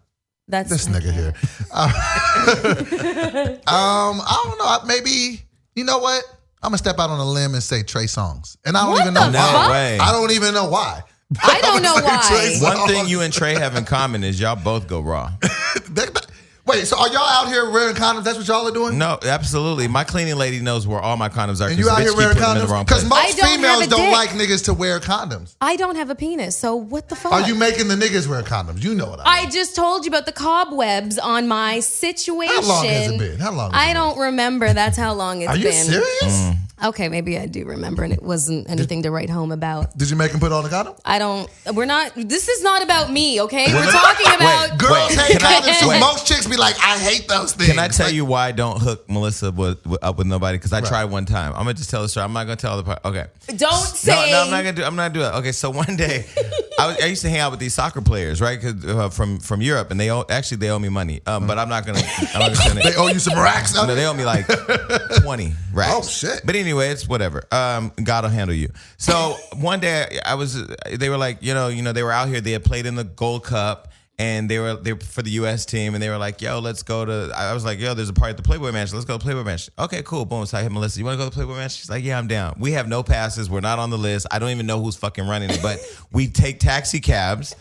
That's this nigga here. I don't know. Maybe, you know what? I'm gonna step out on a limb and say Trey Songz, and I don't even know why. No way. I don't even know why. I don't know why. One thing you and Trey have in common is y'all both go raw. Wait, so are y'all out here wearing condoms? That's what y'all are doing? No, absolutely. My cleaning lady knows where all my condoms are. And you out here wearing condoms? Because most females don't like dick. niggas to wear condoms. I don't have a penis, so what the fuck? Are you making the niggas wear condoms? You know what I just told you about the cobwebs on my situation. How long has it been? How long? I don't remember. That's how long it's been. Are you serious? Okay, maybe I do remember, and it wasn't anything to write home about. Did you make him put on the condom? We're not, this is not about me, okay? We're talking about... Girls hate condoms, so most chicks be like, I hate those things. Can I tell you why I don't hook Melyssa up with nobody? Because I tried one time. I'm going to just tell the story. I'm not going to tell the part. Okay. Don't say... No, I'm not going to do it. Okay, so one day, I used to hang out with these soccer players, right? From Europe, and they owe me money. But I'm not going to... They owe you some racks? No, they owe me like 20 racks. Oh, shit. But anyway, it's whatever. God will handle you. So one day they were like, you know, they were out here. They had played in the Gold Cup, and they were for the U.S. team, and they were like, yo, let's go to. I was like, yo, there's a party at the Playboy Mansion. Let's go to Playboy Mansion. Okay, cool. Boom. So I hit Melyssa. You want to go to the Playboy Mansion? She's like, yeah, I'm down. We have no passes. We're not on the list. I don't even know who's fucking running it, but we take taxi cabs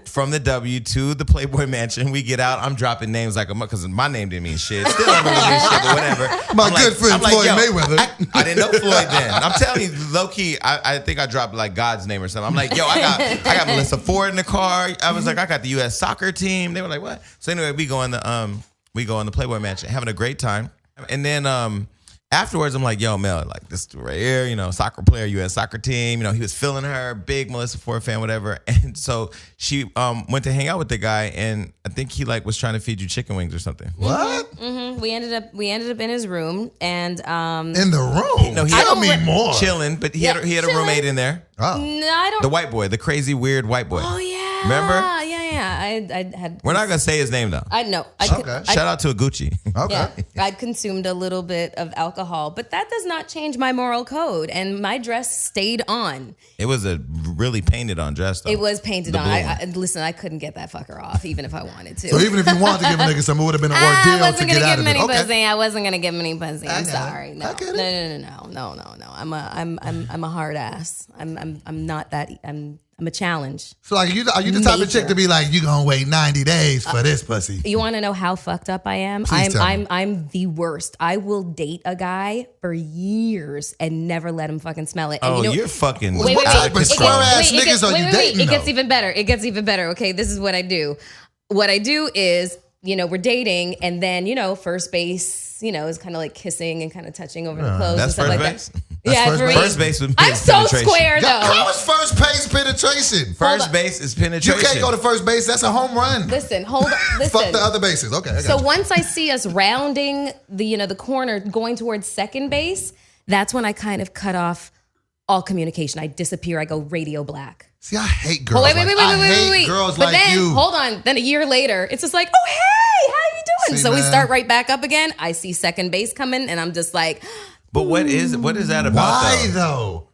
from the W to the Playboy Mansion. We get out. I'm dropping names like because my name didn't mean shit. Still don't really mean shit, but whatever. My good friend Floyd Mayweather. I didn't know Floyd then. I'm telling you, low key, I think I dropped like God's name or something. I'm like, yo, I got Melyssa Ford in the car. I was like, I got the U.S. soccer team. They were like, what? So anyway, we go in the Playboy Mansion, having a great time, and then afterwards, I'm like, yo, Mel, like this dude right here, you know, soccer player, U.S. soccer team. You know, he was feeling her, big Melyssa Ford fan, whatever. And so she went to hang out with the guy, and I think he like was trying to feed you chicken wings or something. What? Mm-hmm. We ended up in his room, and in the room. No, tell me more. Chilling, but he had a roommate in there. Oh. No, I don't. The white boy, the crazy weird white boy. Oh yeah. Remember? Yeah. I had. We're not gonna say his name though. I know. Okay. Shout out to Gucci. Okay. Yeah, I'd consumed a little bit of alcohol, but that does not change my moral code, and my dress stayed on. It was a really painted on dress though. It was painted on. Listen, I couldn't get that fucker off, even if I wanted to. So even if you wanted to give a nigga some, it would have been an ordeal to get out of it. Okay. I wasn't gonna give him any pussy. I'm sorry. No. I get it. No. I'm a hard ass. I'm not that. I'm a challenge. So like, are you the type of chick to be like, you gonna wait 90 days for this pussy? You want to know how fucked up I am? I'm the worst. I will date a guy for years and never let him fucking smell it. And Oh, you know, you're fucking. What type of square ass niggas are you dating? It gets even better. It gets even better. Okay, this is what I do. What I do is, you know, we're dating, and then, you know, first base, you know, is kind of like kissing and kind of touching over the clothes and That's stuff first like base? that. That's For me. First base with I'm so penetration. square though. How is first base penetration? First base is penetration. You can't go to first base. That's a home run. Listen, hold on. Listen. Fuck the other bases. Okay. I got So you. once I see us rounding the corner going towards second base, that's when I kind of cut off all communication. I disappear. I go radio black. See, I hate girls. Oh, wait, I hate girls but like then, you. hold on. Then a year later, it's just like, oh, hey, how you doing? See, so we man. start right back up again. I see second base coming, and I'm just like, But what is that about? Why though?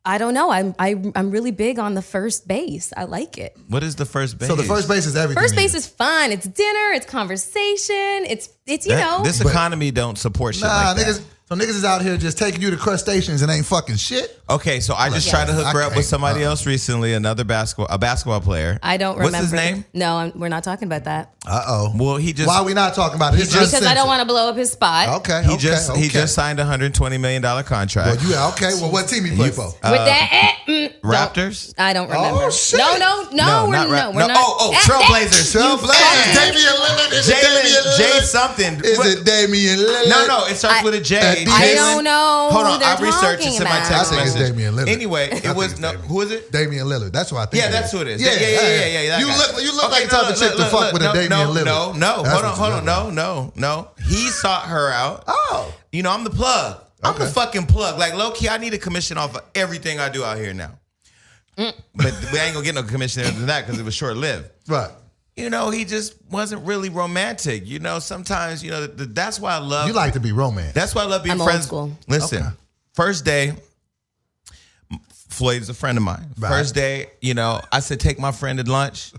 I don't know. I'm really big on the first base. I like it. What is the first base? So the first base is everything. First base is fun. It's dinner. It's conversation. It's you know. This economy don't support shit like niggas. that. So niggas is out here just taking you to crustaceans and ain't fucking shit. Okay, so I just tried to hook her up with somebody else recently, a basketball player. I don't remember. What's his name? No, we're not talking about that. Well, he just. Why are we not talking about it? It's Because I uncensored. don't want to blow up his spot. Okay. He just signed a $120 million contract. Well, okay. Well, what team he play for? With that, Raptors? I don't remember. Oh, shit. No, we're not. Trailblazers. Trailblazers. Damian Lillard. Is it Damian Lillard? Jay something. Is it Damian Lillard? No, it starts with a J. I don't know. Hold on, who they're I researched it in my talking text I think it's message. Damian Lillard. Anyway, I think who is it? Damian Lillard. That's what I think. Yeah, that's who it is. Yeah. That You guy. look like the type of chick to fuck with a Damian Lillard. No. That's Hold what on. you look like. No. He sought her out. Oh. You know, I'm the plug. I'm the Okay. fucking plug. Like, low key, I need a commission off of everything I do out here now. But we ain't gonna get no commission other than that because it was short lived. Right. You know, he just wasn't really romantic. You know, sometimes, you know, that's why I love. You like to be romance. That's why I love being I'm old friends. school. Listen, Okay. first day, Floyd's a friend of mine. Right. First day, you know, I said, take my friend to lunch.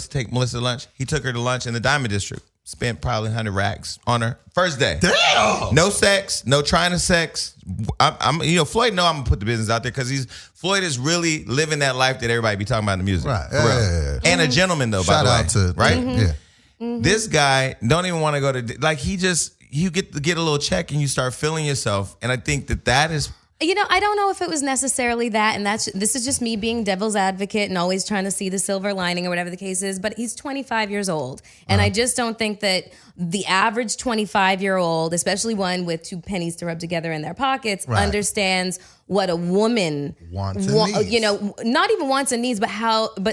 Take Melyssa to lunch. He took her to lunch in the Diamond District. Spent probably 100 racks on her. First day. Damn. No sex, no trying to sex. I'm you know, Floyd know I'm gonna put the business out there because Floyd is really living that life that everybody be talking about in the music. Right. For real. Yeah. And a gentleman though, Shout by out the way. to right? Yeah. This guy don't even want to go to like you get a little check and you start feeling yourself. And I think that is You know, I don't know if it was necessarily that, and this is just me being devil's advocate and always trying to see the silver lining or whatever the case is, but he's 25 years old. And I just don't think that the average 25-year-old, especially one with two pennies to rub together in their pockets, understands what a woman wants and needs. You know, not even wants and needs, but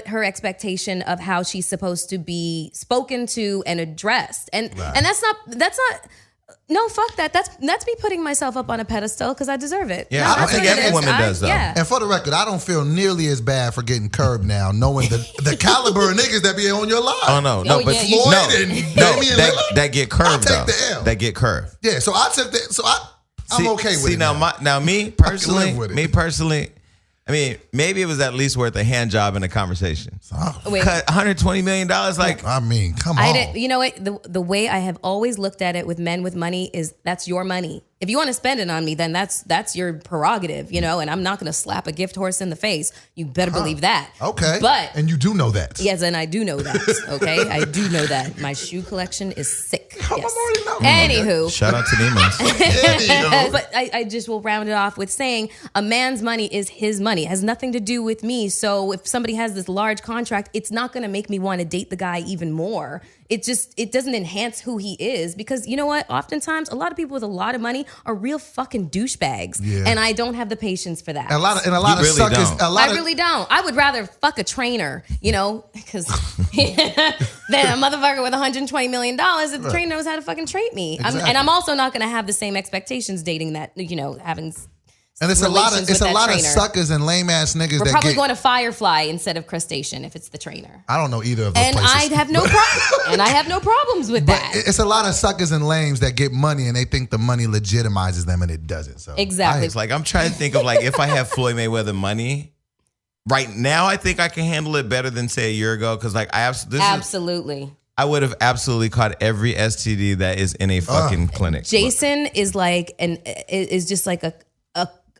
her expectation of how she's supposed to be spoken to and addressed. And that's not no, fuck that. That's me putting myself up on a pedestal because I deserve it. Yeah, No, I that's think what it every is. woman does, though. Yeah. And for the record, I don't feel nearly as bad for getting curbed now, knowing the caliber of niggas that be on your line. Oh no, Oh, but yeah, you Floyd and Damian Lillard, that get curved I take though. the L. That get curved. Yeah, so I took that. So I'm okay with it. Now me live personally, with it. I mean, maybe it was at least worth a hand job in a conversation. Wait. Cut $120 million, like I mean, come on. You know what? The way I have always looked at it with men with money is that's your money. If you want to spend it on me, then that's your prerogative, you know, and I'm not going to slap a gift horse in the face. You better believe that. Okay. And you do know that. yes, and I do know that. Okay. I do know that. My shoe collection is sick. Yes. already know. Anywho. shout out to Neiman's. But I just will round it off with saying a man's money is his money. It has nothing to do with me. So if somebody has this large contract, it's not going to make me want to date the guy even more. It doesn't enhance who he is because you know what? Oftentimes, a lot of people with a lot of money are real fucking douchebags, and I don't have the patience for that. A lot of really suckers. don't. I really don't. I would rather fuck a trainer, you know, because than a motherfucker with $120 million if the trainer knows how to fucking treat me. Exactly. And I'm also not going to have the same expectations dating that, you know, having. And it's a lot of trainer. suckers and lame ass niggas We're that probably get. going to Firefly instead of Crustacean if it's the trainer. I don't know either of those And places. I have no problems with But that. it's a lot of suckers and lames that get money and they think the money legitimizes them and it doesn't. So Exactly. It's like I'm trying to think of like if I have Floyd Mayweather money right now, I think I can handle it better than say a year ago because like Absolutely. I would have absolutely caught every STD that is in a fucking clinic. Jason is just like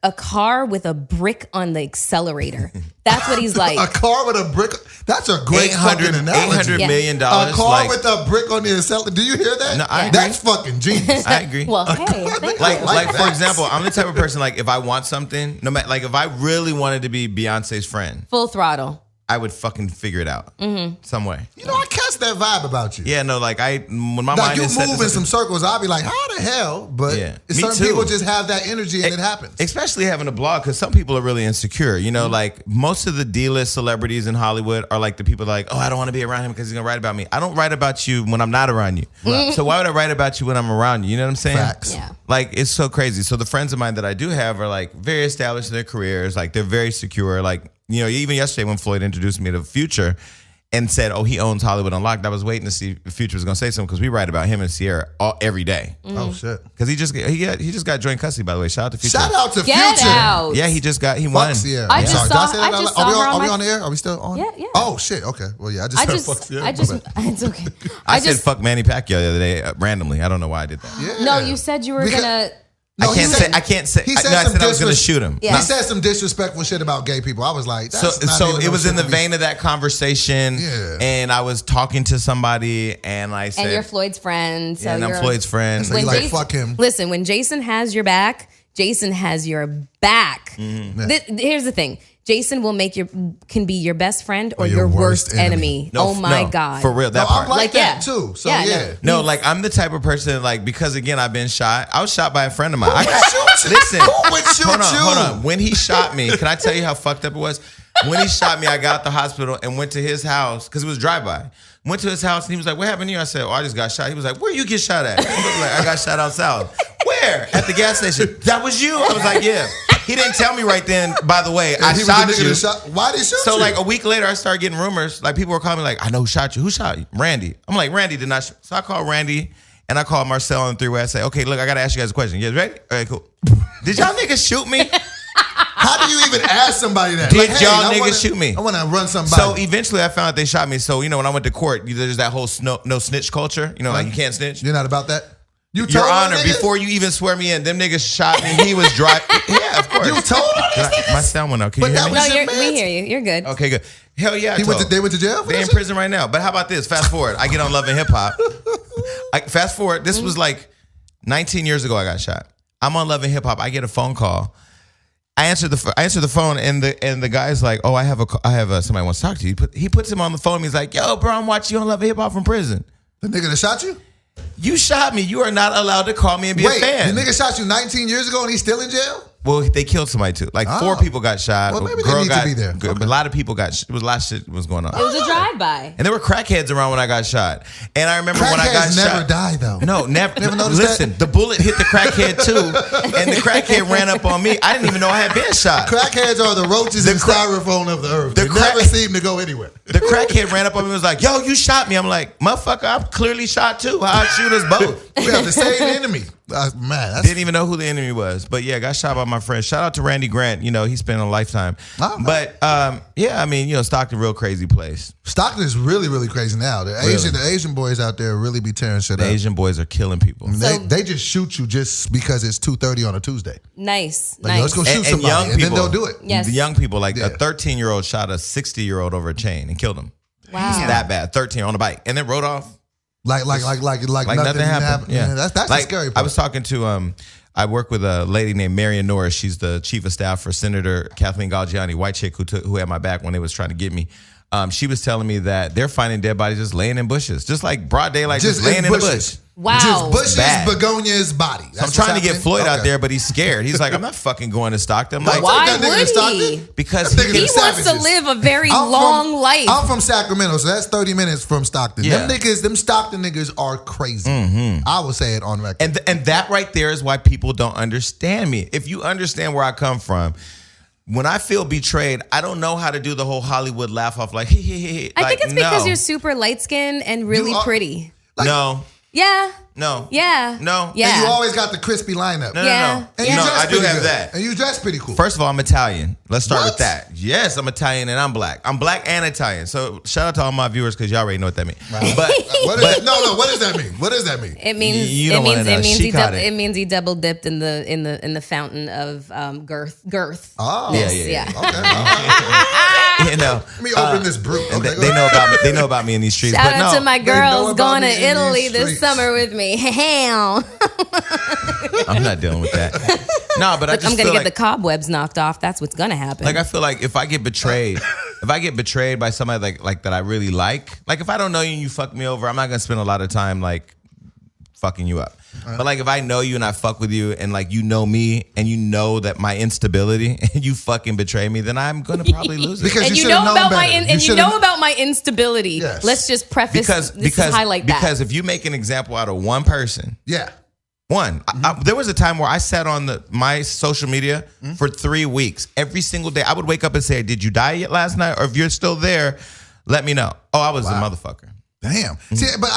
a car with a brick on the accelerator. That's what he's like. A car with a brick. That's a great fucking analogy. $800 million. A car with a brick on the accelerator. Do you hear that? No, I agree. That's fucking genius. I agree. Well, hey, thank like that. for example, I'm the type of person like if I want something, no matter like if I really wanted to be Beyonce's friend, full throttle. I would fucking figure it out some way. You know, I catch that vibe about you. Yeah, no, like when my Like mind you is set move to in some circles, I'll be like, how the hell? But Yeah. Me certain too. people just have that energy and it happens. Especially having a blog, because some people are really insecure. You know, like most of the D-list celebrities in Hollywood are like the people like, oh, I don't want to be around him because he's gonna write about me. I don't write about you when I'm not around you. So why would I write about you when I'm around you? You know what I'm saying? Facts. Yeah. Like it's so crazy. So the friends of mine that I do have are like very established in their careers. Like they're very secure. Like, you know, even yesterday when Floyd introduced me to Future, and said, "Oh, he owns Hollywood Unlocked." I was waiting to see if Future was gonna say something because we write about him and Sierra every day. Oh shit! Because he just got joint custody, by the way. Shout out to Future. Shout out to Get Future. out. Yeah, he won. Sierra. I I'm just sorry. saw- Did I say that I out just loud? saw her on Are we my- on the air? Are we still on? Yeah. Oh shit. Okay. Well, yeah. I just fuck Sierra. It's okay. I said fuck Manny Pacquiao the other day randomly. I don't know why I did that. Yeah. No, you said you were gonna. No, I can't say. He said I some said I was going to shoot him. Yeah. He said some disrespectful shit about gay people. I was like, So it was in the vein of that conversation. Yeah. And I was talking to somebody, and I said, And you're Floyd's friend. So and I'm you're- Floyd's friend. So you like, fuck him. Listen, when Jason has your back, Jason has your back. Here's the thing. Jason can be your best friend or your worst enemy. No, Oh my no, God. for real. That No, part. I'm like that yeah. too. So Yeah, yeah. No, like I'm the type of person because again I've been shot. I was shot by a friend of mine. Listen, Who would shoot hold you? on. When he shot me, can I tell you how fucked up it was? When he shot me, I got out the hospital and went to his house because it was drive-by. Went to his house and he was like, "What happened to you?" I said, "Oh, I just got shot." He was like, "Where you get shot at?" I was like, "I got shot out south." Where? At the gas station. That was you? I was like, "Yeah." He didn't tell me right then. By the way, I He was shot the nigga you. that shot. Why did he shoot you? So like a week later, I started getting rumors. Like people were calling me like, "I know who shot you. Who shot you?" Randy. I'm like, "Randy did not." So I called Randy and I called Marcel on the three-way. I say, "Okay, look, I gotta ask you guys a question. You guys ready? All right, cool. Did y'all niggas shoot me?" How do you even ask somebody that? Did Like, y'all I niggas wanna- shoot me? I want to run somebody. So eventually, I found out they shot me. So when I went to court, there's that whole no snitch culture. Like you can't snitch. You're not about that? You Your told Honor, him, nigga? before you even swear me in, them niggas shot me. He was driving. Yeah, of course. You told him? My sound went out. Can But you hear that me? was No, your we mans. hear you. You're good. Okay, good. Hell yeah. They went to jail for They that in shit? prison right now. But how about this? Fast forward. I get on Love and Hip Hop. Fast forward. This was like 19 years ago I got shot. I'm on Love and Hip Hop. I get a phone call. I answer the phone and the guy's like, "Oh, I have somebody wants to talk to you." He puts him on the phone. He's like, "Yo, bro, I'm watching you on Love and Hip Hop from prison. The nigga that shot you? You shot me. You are not allowed to call me and be a fan." The nigga shot you 19 years ago and he's still in jail? Well, they killed somebody too. Like 4 people got shot. Well, maybe they Girl need to got, be there. But a lot of people got. It was a lot of shit was going on. It was a drive-by. And there were crackheads around when I got shot. And I remember when I got Crackheads shot. never die though. No, never. Never noticed Listen, that? the bullet hit the crackhead too, and the crackhead ran up on me. I didn't even know I had been shot. Crackheads are the roaches and styrofoam of the earth. They never seem to go anywhere. The crackhead ran up on me and was like, "Yo, you shot me." I'm like, "Motherfucker, I'm clearly shot too. How'd shoot us both?" We have the same enemy. Man, that's Didn't even know who the enemy was. But yeah, got shot by my friend. Shout out to Randy Grant. He spent a lifetime. Oh, but yeah, I mean, Stockton, real crazy place. Stockton is really, really crazy now. The Asian boys out there really be tearing shit The up. Asian boys are killing people. They just shoot you just because it's 2:30 on a Tuesday. Nice. Like, let's go shoot And somebody, young and then people. they'll do it. Yes. The young people, like Yeah. a 13-year-old shot a 60-year-old over a chain and killed him. Wow. It's that bad. 13 on a bike and then rode off. Like nothing happened. Yeah, That's like, the scary part. I was talking to I work with a lady named Marion Norris. She's the chief of staff for Senator Kathleen Galgiani, white chick who had my back when they was trying to get me. She was telling me that they're finding dead bodies just laying in bushes, just like broad daylight, just laying in the bush. Wow. Just bushes, Bad. Begonia's body. So I'm trying to get Floyd out there, but he's scared. He's like, "I'm not fucking going to Stockton." I'm like, Why that nigga would to Stockton? he? because That nigga He to wants to savages. live a very I'm long from- life. I'm from Sacramento, so that's 30 minutes from Stockton. Yeah. Them Stockton niggas are crazy. I will say it on record. And that right there is why people don't understand me. If you understand where I come from, when I feel betrayed, I don't know how to do the whole Hollywood laugh off like, hey. I think it's because no. you're super light skinned and really You are- pretty. No. Yeah. No. Yeah. No. Yeah. And you always got the crispy lineup. No, Yeah. no. And you No, dress I do pretty have good. that. And you dress pretty cool. First of all, I'm Italian. Let's start What? with that. Yes, I'm Italian and I'm black. I'm black and Italian. So shout out to all my viewers because y'all already know what that means. But What does that mean? What does that mean? It means You don't wanna know. She caught it. it means he double dipped in the fountain of girth. Oh. Yeah. Okay. Let me open this brew. And Okay, they know about me. They know about me in these streets. Shout but out no, to my know girls about going to me in Italy these this streets. summer with me. I'm not dealing with that. No, but I just I'm gonna feel get like, the cobwebs knocked off. That's what's gonna happen. like I feel like if I get betrayed by somebody like that I really like if I don't know you and you fuck me over, I'm not gonna spend a lot of time like fucking you up. But like if I know you and I fuck with you and like you know me and you know that my instability and you fucking betray me, then I'm gonna probably lose it. Because and you should've know known about better. my instability. Yes. Let's just preface highlight that. Because if you make an example out of one person, Yeah. there was a time where I sat on my social media for 3 weeks. Every single day, I would wake up and say, "Did you die yet last night? Or if you're still there, let me know." Oh, I was a motherfucker. Damn. See, but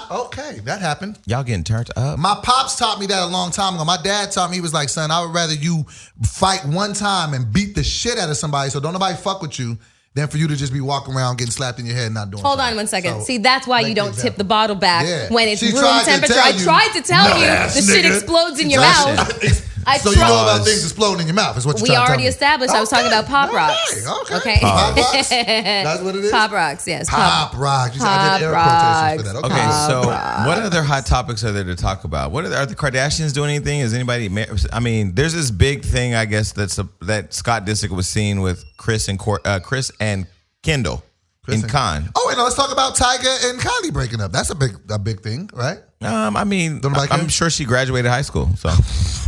okay, that happened. Y'all getting turned up. My pops taught me that a long time ago. My dad taught me, he was like, son, I would rather you fight one time and beat the shit out of somebody so don't nobody fuck with you than for you to just be walking around getting slapped in your head and not doing Hold something. on 1 second. So, See, that's why you don't tip the bottle back when it's room temperature. I tried to tell you the shit explodes in your mouth. So you know about things exploding in your mouth is what you're trying to tell me. We already established. I was talking about Pop Rocks. Okay. Pop Rocks? That's what it is? Pop Rocks, yes. Pop Rocks. I did air quotations for that. Okay, so what other hot topics are there to talk about? Are the Kardashians doing anything? Is anybody? I mean, there's this big thing, I guess, that Scott Disick was seeing with Chris and Kendall in Con. Oh, and let's talk about Tyga and Kylie breaking up. That's a big thing, right? I mean, I'm sure she graduated high school, so.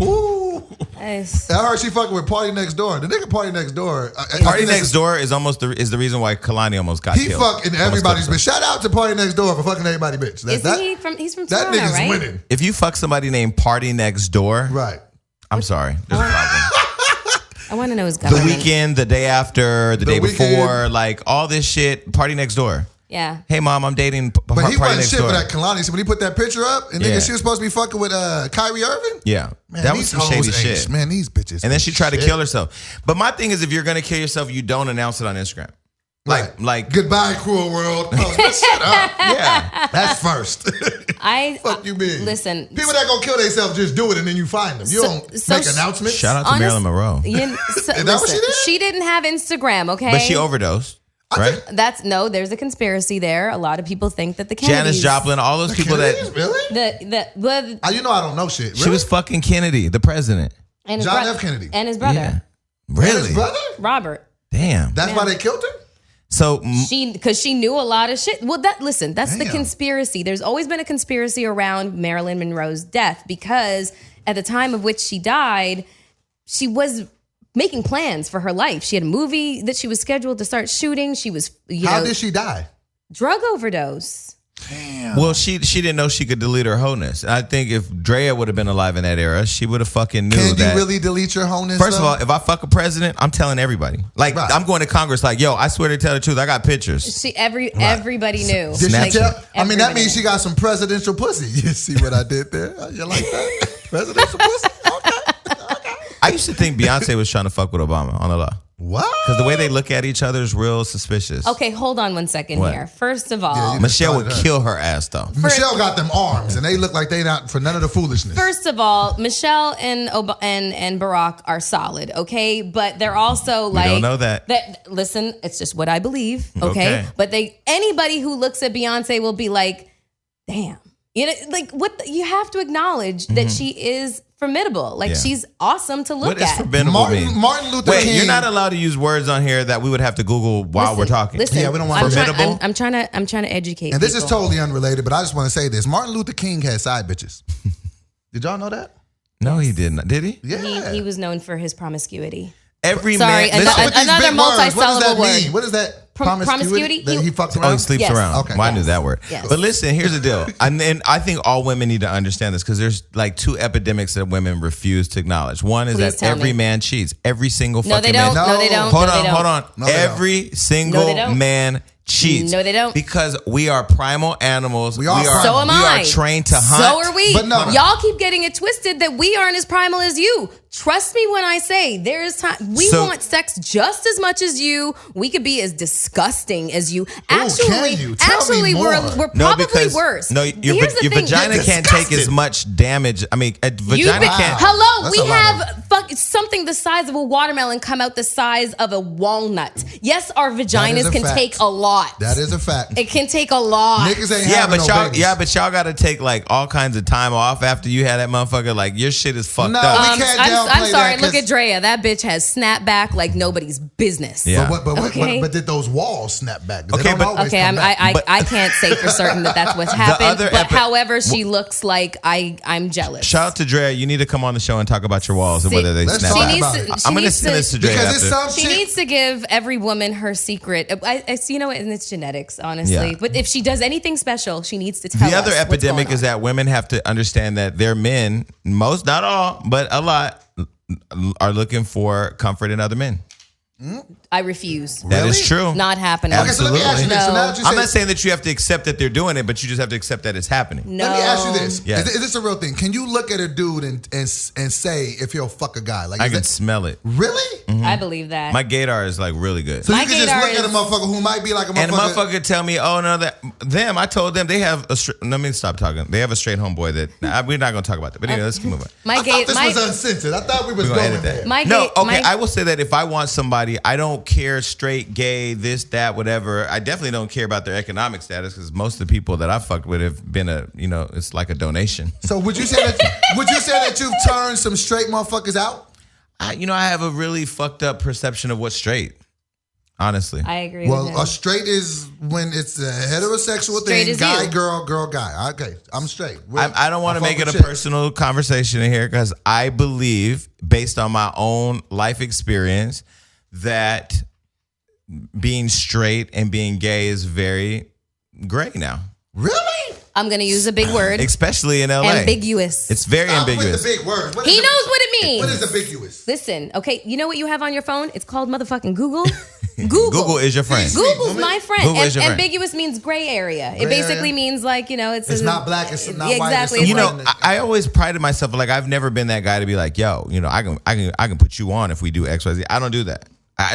Ooh. Nice. I heard she fucking with Party Next Door. The nigga Party Next Door. Party Next Door is almost the reason why Kalani almost got killed. He fucking everybody's bitch. Shout out to Party Next Door for fucking everybody bitch. He's from that Toronto, nigga's right? winning. If you fuck somebody named Party Next Door, right? I'm sorry, there's a problem. I want to know his government. The weekend, the day after, the day before, like all this shit. Party Next Door. Yeah. Hey mom, I'm dating. But he wasn't shit door. for that Kalani. So when he put that picture up, and nigga, she was supposed to be fucking with Kyrie Irving. Yeah, man, that was some shady shit. Man, these bitches. And then she tried to kill herself. But my thing is, if you're gonna kill yourself, you don't announce it on Instagram. Like goodbye, cruel world. Oh, shut up. Yeah, that's first. Fuck you mean? Listen, people that gonna kill themselves just do it and then you find them. You don't make announcements. Shout out to Marilyn Monroe. Is that what she did? She didn't have Instagram, okay? But she overdosed. Right? There's a conspiracy there. A lot of people think that the Kennedys, Janis Joplin, all those people Kennedys? that really. You know I don't know shit. Really? She was fucking Kennedy, the president, and John F. Kennedy, and his brother. Yeah. Really? And his brother? Robert. Damn. That's why they killed her. So because she knew a lot of shit. Well, that's the conspiracy. There's always been a conspiracy around Marilyn Monroe's death because at the time of which she died, she was making plans for her life. She had a movie that she was scheduled to start shooting. She was, How did she die? Drug overdose. Damn. Well, she didn't know she could delete her wholeness. I think if Drea would have been alive in that era, she would have fucking knew that. Can you really delete your wholeness? First of all, if I fuck a president, I'm telling everybody. Like, I'm going to Congress like, yo, I swear to tell the truth, I got pictures. Everybody knew. Did she tell? I mean, that means she got some presidential pussy. You see what I did there? You like that? Presidential pussy? Okay. I used to think Beyonce was trying to fuck with Obama on the law. What? Because the way they look at each other is real suspicious. Okay, hold on 1 second here. First of all, Michelle would kill her ass though. Michelle got them arms, and they look like they not for none of the foolishness. First of all, Michelle and Barack are solid, okay, but they're also like. We don't know that. Listen, it's just what I believe, okay? But anybody who looks at Beyonce will be like, damn, like what? You have to acknowledge that she is formidable. Like she's awesome to look at. What is formidable mean? Martin Luther King. Wait, you're not allowed to use words on here that we would have to Google while we're talking. Listen, yeah, we don't want formidable. I'm trying to educate. And this is people. totally unrelated, but I just want to say this: Martin Luther King had side bitches. Did y'all know that? No, he didn't. Did he? Yeah, he was known for his promiscuity. Another multi-syllable word. What is that? Promiscuity? He fucks around? Oh, he sleeps around. Okay. Well, I knew that word. Yes. But listen, here's the deal. And I think all women need to understand this because there's like two epidemics that women refuse to acknowledge. One is that every man cheats. Every single fucking man. No, they don't. Hold on. No, every single man cheats. No, they don't. Because we are primal animals. We are. So am I. We are trained to hunt. So are we. But no. Y'all keep getting it twisted that we aren't as primal as you. Trust me when I say there is time. We want sex just as much as you. We could be as disgusting as you. Actually, we're probably worse. No, your vagina can't take as much damage. I mean, a vagina can't. Hello, we have something the size of a watermelon come out the size of a walnut. Yes, our vaginas can take a lot. That is a fact. It can take a lot. Niggas ain't having no babies. But y'all got to take like all kinds of time off after you had that motherfucker. Like your shit is fucked up. We can't I'm sorry. Look at Drea. That bitch has snapped back like nobody's business. Yeah. But did those walls snap back? I can't say for certain that that's what's happened. But however, she looks like I'm jealous. Shout out to Drea. You need to come on the show and talk about your walls and whether they snap back. I'm going to send this to Drea. She needs to give every woman her secret. You know what? And it's genetics, honestly. Yeah. But if she does anything special, she needs to tell us. The other epidemic is that women have to understand that their men, most, not all, but a lot, are looking for comfort in other men. I refuse. That is true. Not happening. Okay, so let me ask you this. So now that you I'm say- not saying that you have to accept that they're doing it, but you just have to accept that it's happening. No. Let me ask you this. Yeah. Is this a real thing? Can you look at a dude and say if he'll fuck a guy? Like I can smell it. Really? I believe that. My gaydar is like really good. So My you can just gaydar look at a motherfucker who might be like a motherfucker. And the motherfucker tell me, oh no, I told them they have let me stop talking. They have a straight homeboy that we're not gonna talk about that. But anyway, let's keep moving. I thought this was uncensored. I thought we was We're gonna going edit there. that. I will say that if I want somebody, I don't care straight, gay, this, that, whatever. I definitely don't care about their economic status because most of the people that I fucked with have been it's like a donation. So would you say that you've turned some straight motherfuckers out? I have a really fucked up perception of what's straight. Honestly, I agree. with him. A straight is when it's a heterosexual Straight thing. is Guy, you. girl, guy. Okay, I'm straight. I don't want to make it a chicks. personal conversation in here because I believe, based on my own life experience, that being straight and being gay is very gray now. Really? I'm going to use a big word. Especially in LA. Ambiguous. It's very Stop ambiguous. with the big word. He knows what it means. What is ambiguous? Listen, okay, you know what you have on your phone? It's called motherfucking Google. Google is your friend. Google's my friend. Google is your friend. Ambiguous means gray area. It Gray basically area? means like, It's not black, it's not white. Exactly. It's You know, Right. I always prided myself, like I've never been that guy to be like, yo, I can put you on if we do X, Y, Z. I don't do that.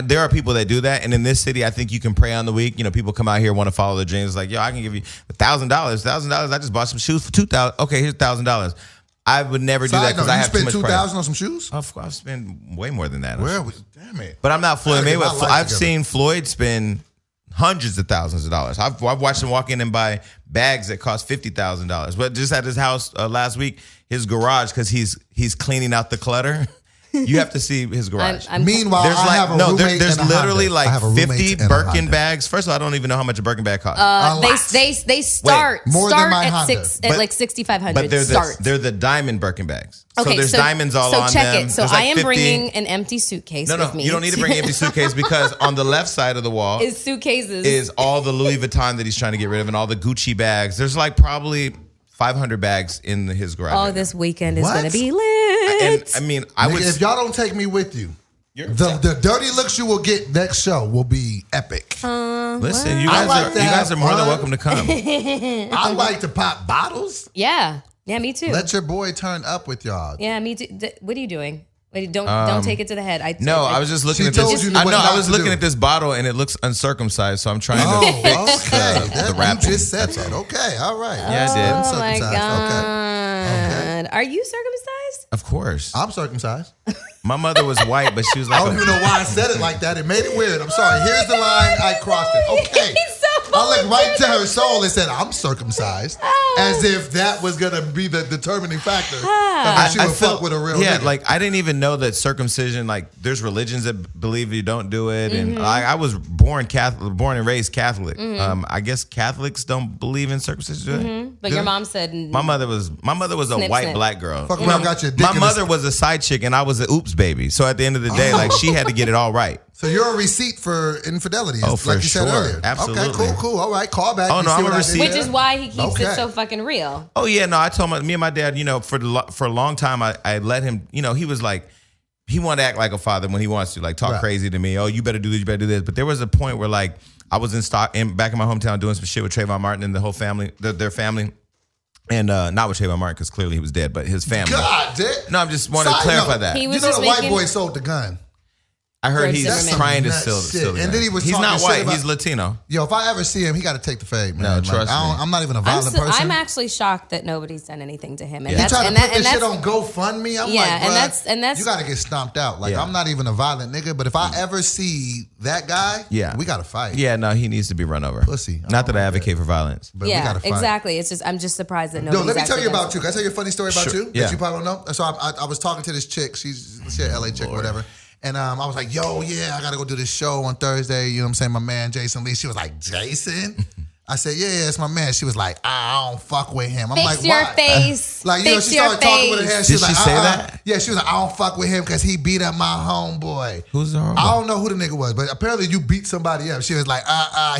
There are people that do that, and in this city, I think you can prey on the weak. People come out here want to follow their dreams. Like, yo, I can give you $1,000. $1,000. I just bought some shoes for $2,000. Okay, here's $1,000. I would never do that because I have too much spent pride. $2,000 on some shoes? Of course, I've spent way more than that. Where damn it. But I'm not Floyd Gotta get my Mayweather. life I've together. seen Floyd spend hundreds of thousands of dollars. I've watched him walk in and buy bags that cost $50,000. But just at his house last week, his garage, because he's cleaning out the clutter. You have to see his garage. Meanwhile, there's I have a roommate there's in a literally Honda. I have a like roommate 50 in a Birkin Honda. bags. First of all, I don't even know how much a Birkin bag costs. They start more than my at Honda. like $6,500. But Start. they're the diamond Birkin bags. Okay, so there's diamonds all on check them. it. So There's like I am 50. bringing an empty suitcase with me. You don't need to bring an empty suitcase because on the left side of the wall is suitcases. is all the Louis Vuitton that he's trying to get rid of and all the Gucci bags. There's like probably 500 bags in his garage. Oh, this weekend is What? going to be lit. And I mean, If y'all don't take me with you, the dirty looks you will get next show will be epic. Listen, you I guys like are to have more than fun. welcome to come. I like to pop bottles. Yeah, me too. Let your boy turn up with y'all. Yeah, me too. What are you doing? Wait, don't take it to the head. I was just looking She at told this. you I what know. not I was to looking do. at this bottle and it looks uncircumcised, so I'm trying Oh, to fix okay. the wrapping. You just said that. Okay, all right. Yeah, I did. Oh my Uncircumcised. god! Okay. Are you circumcised? Of course. I'm circumcised. My mother was white, but she was like, I don't even know why I said it like that. It made it weird. I'm sorry. Here's the line. I crossed it. Okay. He's so I looked right to her soul and said, I'm circumcised. As if that was going to be the determining factor. That she would fuck with a real nigga. like I didn't even know that circumcision, like there's religions that believe you don't do it. And I was born and raised Catholic. I guess Catholics don't believe in circumcision. Do they? But your mom said My mother was a Snip, white snip. black girl. Fuck around, got your dick My in the- mother was a side chick and I was an oops baby. So at the end of the day, like she had to get it all right. So you're a receipt for infidelity, Oh, like for you said sure. earlier. Absolutely. Okay, cool. All right, call back. Oh, You no, see I'm what a I did receipt. which there? is why he keeps Okay. it so fucking real. Oh yeah, no. I told me and my dad, for a long time, I let him. He was like, he wanted to act like a father when he wants to, like talk Right. crazy to me. Oh, you better do this, you better do this. But there was a point where like I was back in my hometown doing some shit with Trayvon Martin and the whole family, their family, and not with Trayvon Martin because clearly he was dead, but his family. God, dick. No, I'm just wanting to Side clarify note, that. He You was know just the white making- boy sold the gun. I heard George he's Zimmerman. trying to That's steal shit. the And then he was he's talking not shit white. about- He's Latino. Yo, if I ever see him, he got to take the fade, man. No, Like, trust me. I'm not even a violent person. I'm actually shocked that nobody's done anything to him. And He that's tried to and put that, and this shit that's on GoFundMe. I'm Yeah, like, and bruh, that's- you got to get stomped out. Like, Yeah. I'm not even a violent nigga, but if I ever see that guy, Yeah. we got to fight. Yeah, no, he needs to be run over. Pussy. Not that I Oh, advocate for violence. But we got yeah, to fight. exactly. It's just I'm just surprised that Yo, nobody's let me tell actually you done about you. Can I tell you a funny story about Sure. you Yeah. that you probably don't know? So I was talking to this chick. She's an LA chick or whatever. And I was like, yo, yeah, I got to go do this show on Thursday. You know what I'm saying? My man, Jason Lee. She was like, Jason? I said, yeah, it's my man. She was like, I don't fuck with him. I'm Fix like, your why? face. Like, you know, she started talking with her hair. Did she say that? Yeah, she was like, I don't fuck with him because he beat up my homeboy. Who's the homeboy? I don't know who the nigga was, but apparently you beat somebody up. She was like,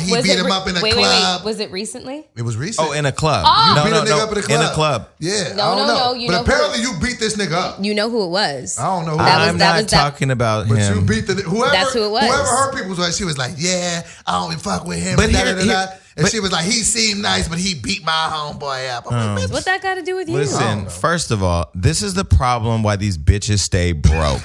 he beat him up in a club. Wait. Was it recently? It was recent. Oh, in a club. You beat a nigga up in a club. In a club. Yeah, No, I don't know. you but know apparently you beat this nigga up. You know who it was. I don't know who I'm not talking about But him. you beat whoever. That's who it was. Whoever her people was, she was like, yeah, I don't even fuck with him. But And she was like, he seemed nice, but he beat my homeboy up. I'm like, What that got to do with you? Listen, first of all, this is the problem why these bitches stay broke.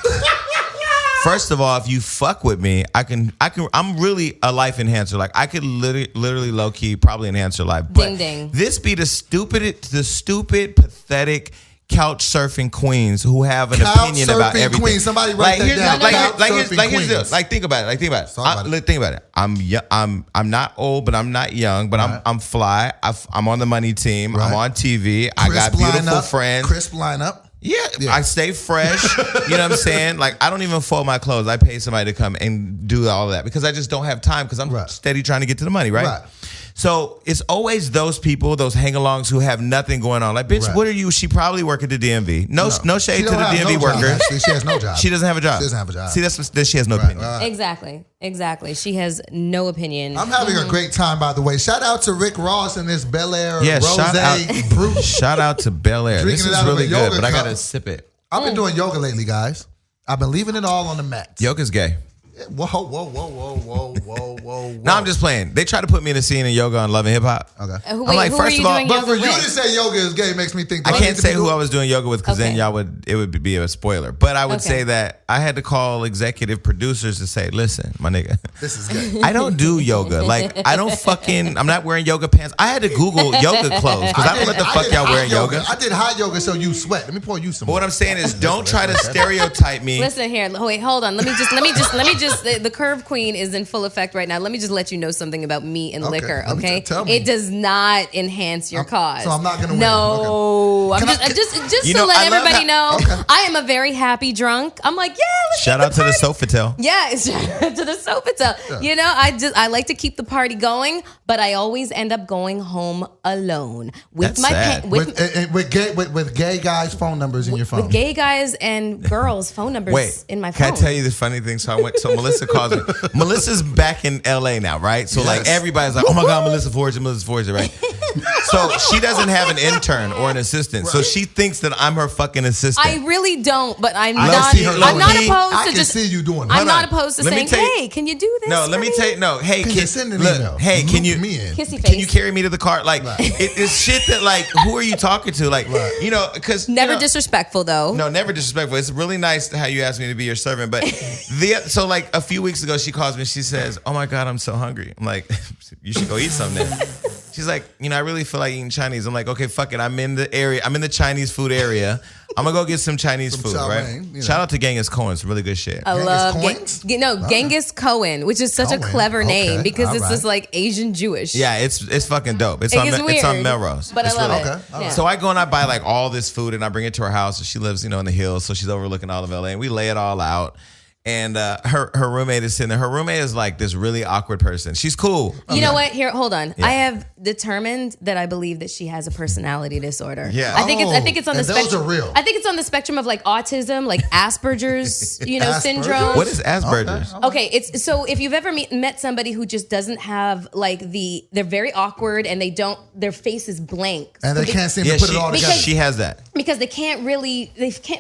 First of all, if you fuck with me, I'm really a life enhancer. Like I could literally low key probably enhance your life. But Ding ding. This be the stupid, pathetic couch surfing queens who have an opinion about everything. Queen. Somebody write that down. Here's the deal. Like think about it. Think about it. I'm not old, but I'm not young. But I'm fly. I'm on the money team. I'm on TV. I got beautiful friends. Crisp lineup. Yeah, I stay fresh. You know what I'm saying? Like, I don't even fold my clothes. I pay somebody to come and do all of that because I just don't have time because I'm steady trying to get to the money, right? So it's always those people, those hang-alongs who have nothing going on. Like, bitch, what are you? She probably work at the DMV. No shade to the DMV worker. She has no job. She doesn't have a job. She doesn't have a job. See, that she has no opinion. Exactly. She has no opinion. I'm having a great time, by the way. Shout out to Rick Ross and this Bel Air Rose Brut. Shout out to Bel Air. This is really good, but I got to sip it. I've been doing yoga lately, guys. I've been leaving it all on the mat. Yoga's gay. Whoa. No, I'm just playing. They try to put me in a scene in yoga on Love and Hip Hop. Okay. I'm like, first of all, but for you to say yoga is gay makes me think. I can't say who I was doing yoga with because then it would be a spoiler. But I would say that I had to call executive producers to say, listen, my nigga, this is gay. I don't do yoga. Like, I'm not wearing yoga pants. I had to Google yoga clothes because I don't know what the fuck y'all wearing yoga. I did hot yoga so you sweat. Let me pour you some. But what I'm saying is, don't try to stereotype me. Listen here. Wait, hold on. Let me just. The curve queen is in full effect right now. Let me just let you know something about me and liquor, okay? Tell me. It does not enhance your cause. So I'm not gonna win. No, okay. just to let everybody know, I am a very happy drunk. I'm like, let's shout out to the Sofitel. Yeah, shout out to the Sofitel. Yeah. You know, I like to keep the party going, but I always end up going home alone with with gay guys' phone numbers in your phone. With gay guys and girls' phone numbers in my phone. Can I tell you the funny thing? So Melyssa calls me. Melissa's back in LA now, right? So like everybody's like, oh my God, Melyssa Forger, right? So she doesn't have an intern or an assistant. So she thinks that I'm her fucking assistant. I really don't, but I'm not opposed to just see you doing I'm not opposed to saying, hey, can you do this? No, let me tell you, no, hey, can you send an email? Hey, can you kissy face. Can you carry me to the car? Like it's shit that like who are you talking to? Like you know, because never disrespectful though. No, never disrespectful. It's really nice how you asked me to be your servant, but so like a few weeks ago she calls me, she says, oh my God, I'm so hungry. I'm like, you should go eat something then. She's like, I really feel like eating Chinese. I'm like, okay, fuck it. I'm in the area. I'm in the Chinese food area. I'm gonna go get some Chinese food, right? Shout out to Genghis Cohen, some really good shit. I love Genghis Cohen, which is such a clever name because it's just like Asian Jewish. Yeah, it's fucking dope. It's on Melrose. But I love it. Okay. So I go and I buy like all this food and I bring it to her house. She lives, in the hills, so she's overlooking all of LA, and we lay it all out. And her roommate is sitting there. Her roommate is like this really awkward person. She's cool. You know what? Here, hold on. Yeah. I have determined that I believe that she has a personality disorder. Yeah. I think it's on the spectrum. Those are real. I think it's on the spectrum of like autism, like Asperger's, syndrome. What is Asperger's? Okay, it's so if you've ever met somebody who just doesn't have like they're very awkward and their face is blank. And they can't seem to put it all together. She has that. Because they can't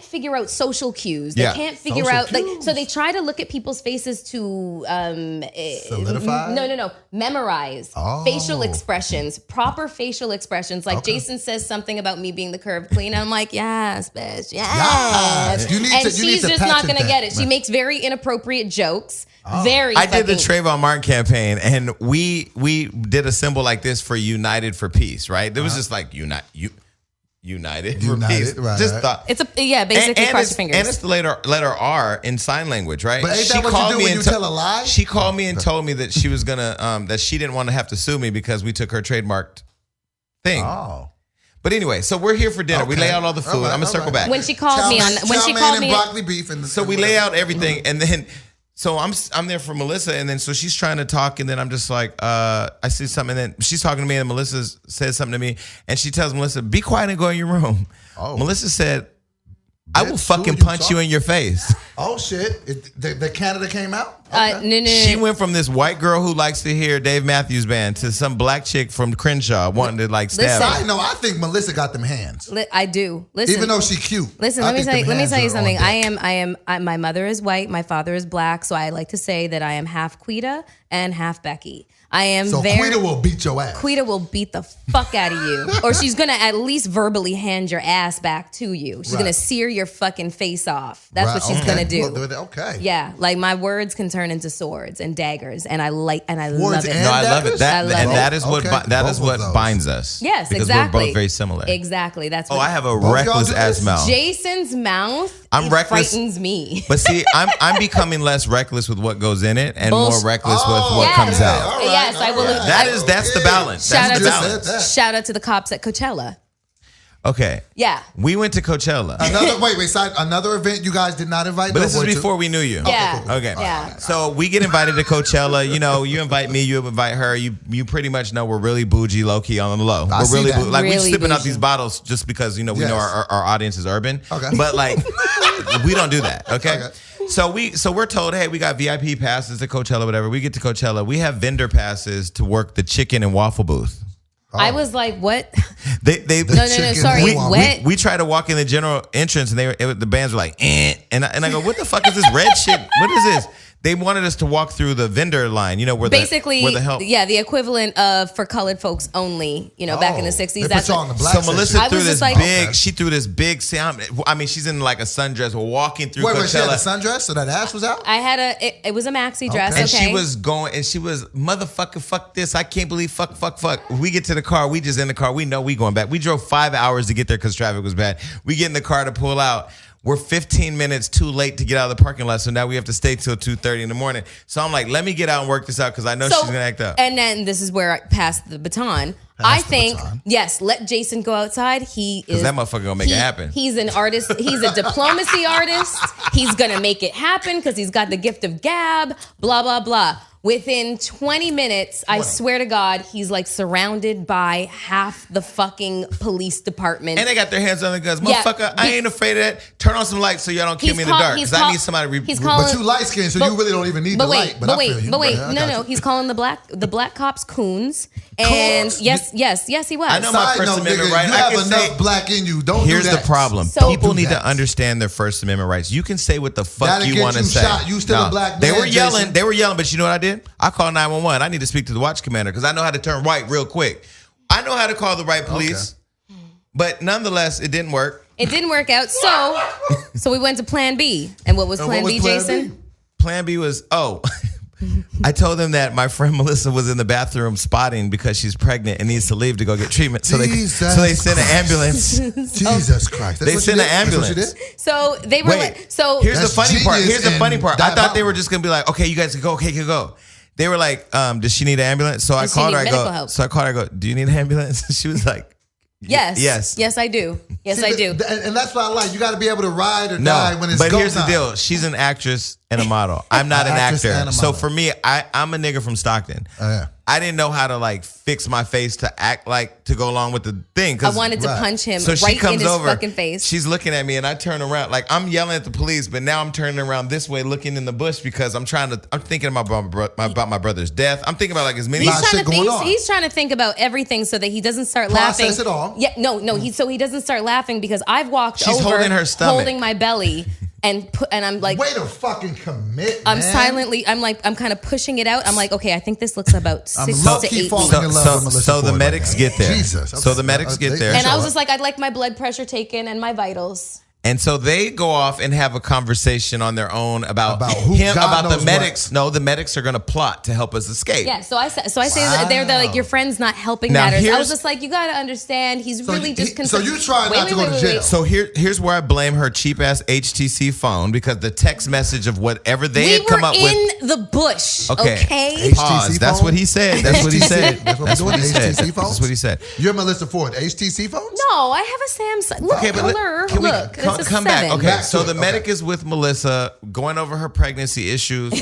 figure out social cues. They can't figure out so they try to look at people's faces to solidify? No. Memorize facial expressions, proper facial expressions. Like Jason says something about me being the curved queen. And I'm like, yes, bitch, yes. She's just not gonna get it. She makes very inappropriate jokes. I did the Trayvon Martin campaign, and we did a symbol like this for United for Peace, right? There was just like United for peace. Right, just thought it's basically cross your fingers. And it's the letter R in sign language, right? But ain't that what you do when you tell a lie? She called me and told me that she was gonna that she didn't want to have to sue me because we took her trademarked thing. Oh. But anyway, so we're here for dinner. We lay out all the food. I'm gonna circle back. When she called me broccoli beef, and we lay out everything, and then. So I'm there for Melyssa, and then so she's trying to talk, and then I'm just like, I see something, and then she's talking to me, and Melyssa says something to me, and she tells Melyssa, be quiet and go in your room. Oh. Melyssa said, I will fucking punch you in your face. Oh, shit. The Canada came out? Okay. No. She went from this white girl who likes to hear Dave Matthews Band to some black chick from Crenshaw wanting to like stab her. I think Melyssa got them hands. I do. Listen, even though she's cute. Listen, let me tell you something. My mother is white. My father is black. So I like to say that I am half Quita and half Becky. Quita will beat your ass. Quita will beat the fuck out of you. Or she's going to at least verbally hand your ass back to you. She's going to sear your fucking face off. That's what she's going to do. Okay. Yeah. Like my words can turn into swords and daggers. And I love it. No, I love it. That is what binds us. Yes, because exactly. We're both very similar. Exactly. That's what I have a reckless ass mouth. Jason's mouth frightens me. But see, I'm becoming less reckless with what goes in it and more reckless with what comes out. Yes, I will. That's the balance. Shout out to the cops at Coachella. Okay. Yeah. We went to Coachella. Another event you guys did not invite. But this is before we knew you. Yeah. Okay. Yeah. So we get invited to Coachella. You know, you invite me, you invite her. You pretty much know we're really bougie, low key on the low. We're really we're sipping out these bottles just because we know our audience is urban. Okay. But like we don't do that. Okay. So we're told, hey, we got VIP passes to Coachella, whatever. We get to Coachella. We have vendor passes to work the chicken and waffle booth. Oh. I was like, what? Sorry, what? We tried to walk in the general entrance, and the bands were like, eh. And I go, what the fuck is this red shit? What is this? They wanted us to walk through the vendor line, where the help. Yeah, the equivalent of for colored folks only, back in the 60s. That's on the black so Melyssa threw this she threw this big sound. I mean, she's in like a sundress. We're walking through Coachella. Wait, she had a sundress so that ass was out? I had it was a maxi dress. And she was going, and she was, motherfucker, fuck this. I can't believe, fuck. We get to the car. We just in the car. We know we going back. We drove 5 hours to get there because traffic was bad. We get in the car to pull out. We're 15 minutes too late to get out of the parking lot, so now we have to stay till 2:30 in the morning. So I'm like, let me get out and work this out because I know she's going to act up. And then this is where I pass the baton. Yes, let Jason go outside. Because that motherfucker going to make it happen. He's an artist. He's a diplomacy artist. He's going to make it happen because he's got the gift of gab, blah, blah, blah. Within 20 minutes, I swear to God, he's like surrounded by half the fucking police department. And they got their hands on the guns. Motherfucker, I ain't afraid of that. Turn on some lights so y'all don't kill me in the dark. Because I need somebody to But you light skinned, so you really don't even need the light. But wait. No. He's calling the black cops coons. And yes, he was. I know my First Amendment right. You have enough black in you. Don't do that. Here's the problem. People need to understand their First Amendment rights. You can say what the fuck you want to say. You still a black man. They were yelling, but you know what I did? I called 911. I need to speak to the watch commander because I know how to turn right real quick. I know how to call the right police. Okay. But nonetheless, it didn't work. It didn't work out. So we went to Plan B. And what was Plan B, Jason? Plan B was, I told them that my friend Melyssa was in the bathroom spotting because she's pregnant and needs to leave to go get treatment. So they sent an ambulance. Jesus Christ. They sent an ambulance. So they were here's the funny part. I thought they were just going to be like, okay, you guys can go. Okay, you can go. They were like, does she need an ambulance? So I called her. I go, do you need an ambulance? She was like, Yes, I do. I do. And that's what I like. You got to be able to ride or die when it's go time. But here's the deal. She's an actress and a model. I'm not an actor. So for me, I'm a nigga from Stockton. Oh, yeah. I didn't know how to like fix my face to act like to go along with the thing. I wanted to punch him right in his fucking face. She's looking at me and I turn around like I'm yelling at the police, but now I'm turning around this way, looking in the bush because I'm thinking about my brother's death. I'm thinking about like as many shit going on. He's trying to think about everything so that he doesn't start laughing. Process it all. Yeah, no. So he doesn't start laughing because I've walked She's over, holding her stomach, holding my belly. And I'm like, way to fucking commit. I'm silently. I'm kind of pushing it out. I'm like, okay, I think this looks about 6 to 8 weeks. So the medics get there. Jesus. So the medics get there. And I was just like, I'd like my blood pressure taken and my vitals. And so they go off and have a conversation on their own about the medics. What? No, the medics are going to plot to help us escape. Yeah, so I say that they're like, your friend's not helping matters. I was just like, you got to understand, he's really just concerned. So you try not to go to jail. So here's where I blame her cheap ass HTC phone because the text message of whatever they had come up with. We were in the bush. Okay. Pause. That's what he said. That's what he said. That's what he said. HTC phone. That's what he said. You're Melyssa Ford. HTC phones? No, I have a Samsung. Look, okay, look. a come 7. back. Okay, Back so to the it. medic is with Melyssa, going over her pregnancy issues.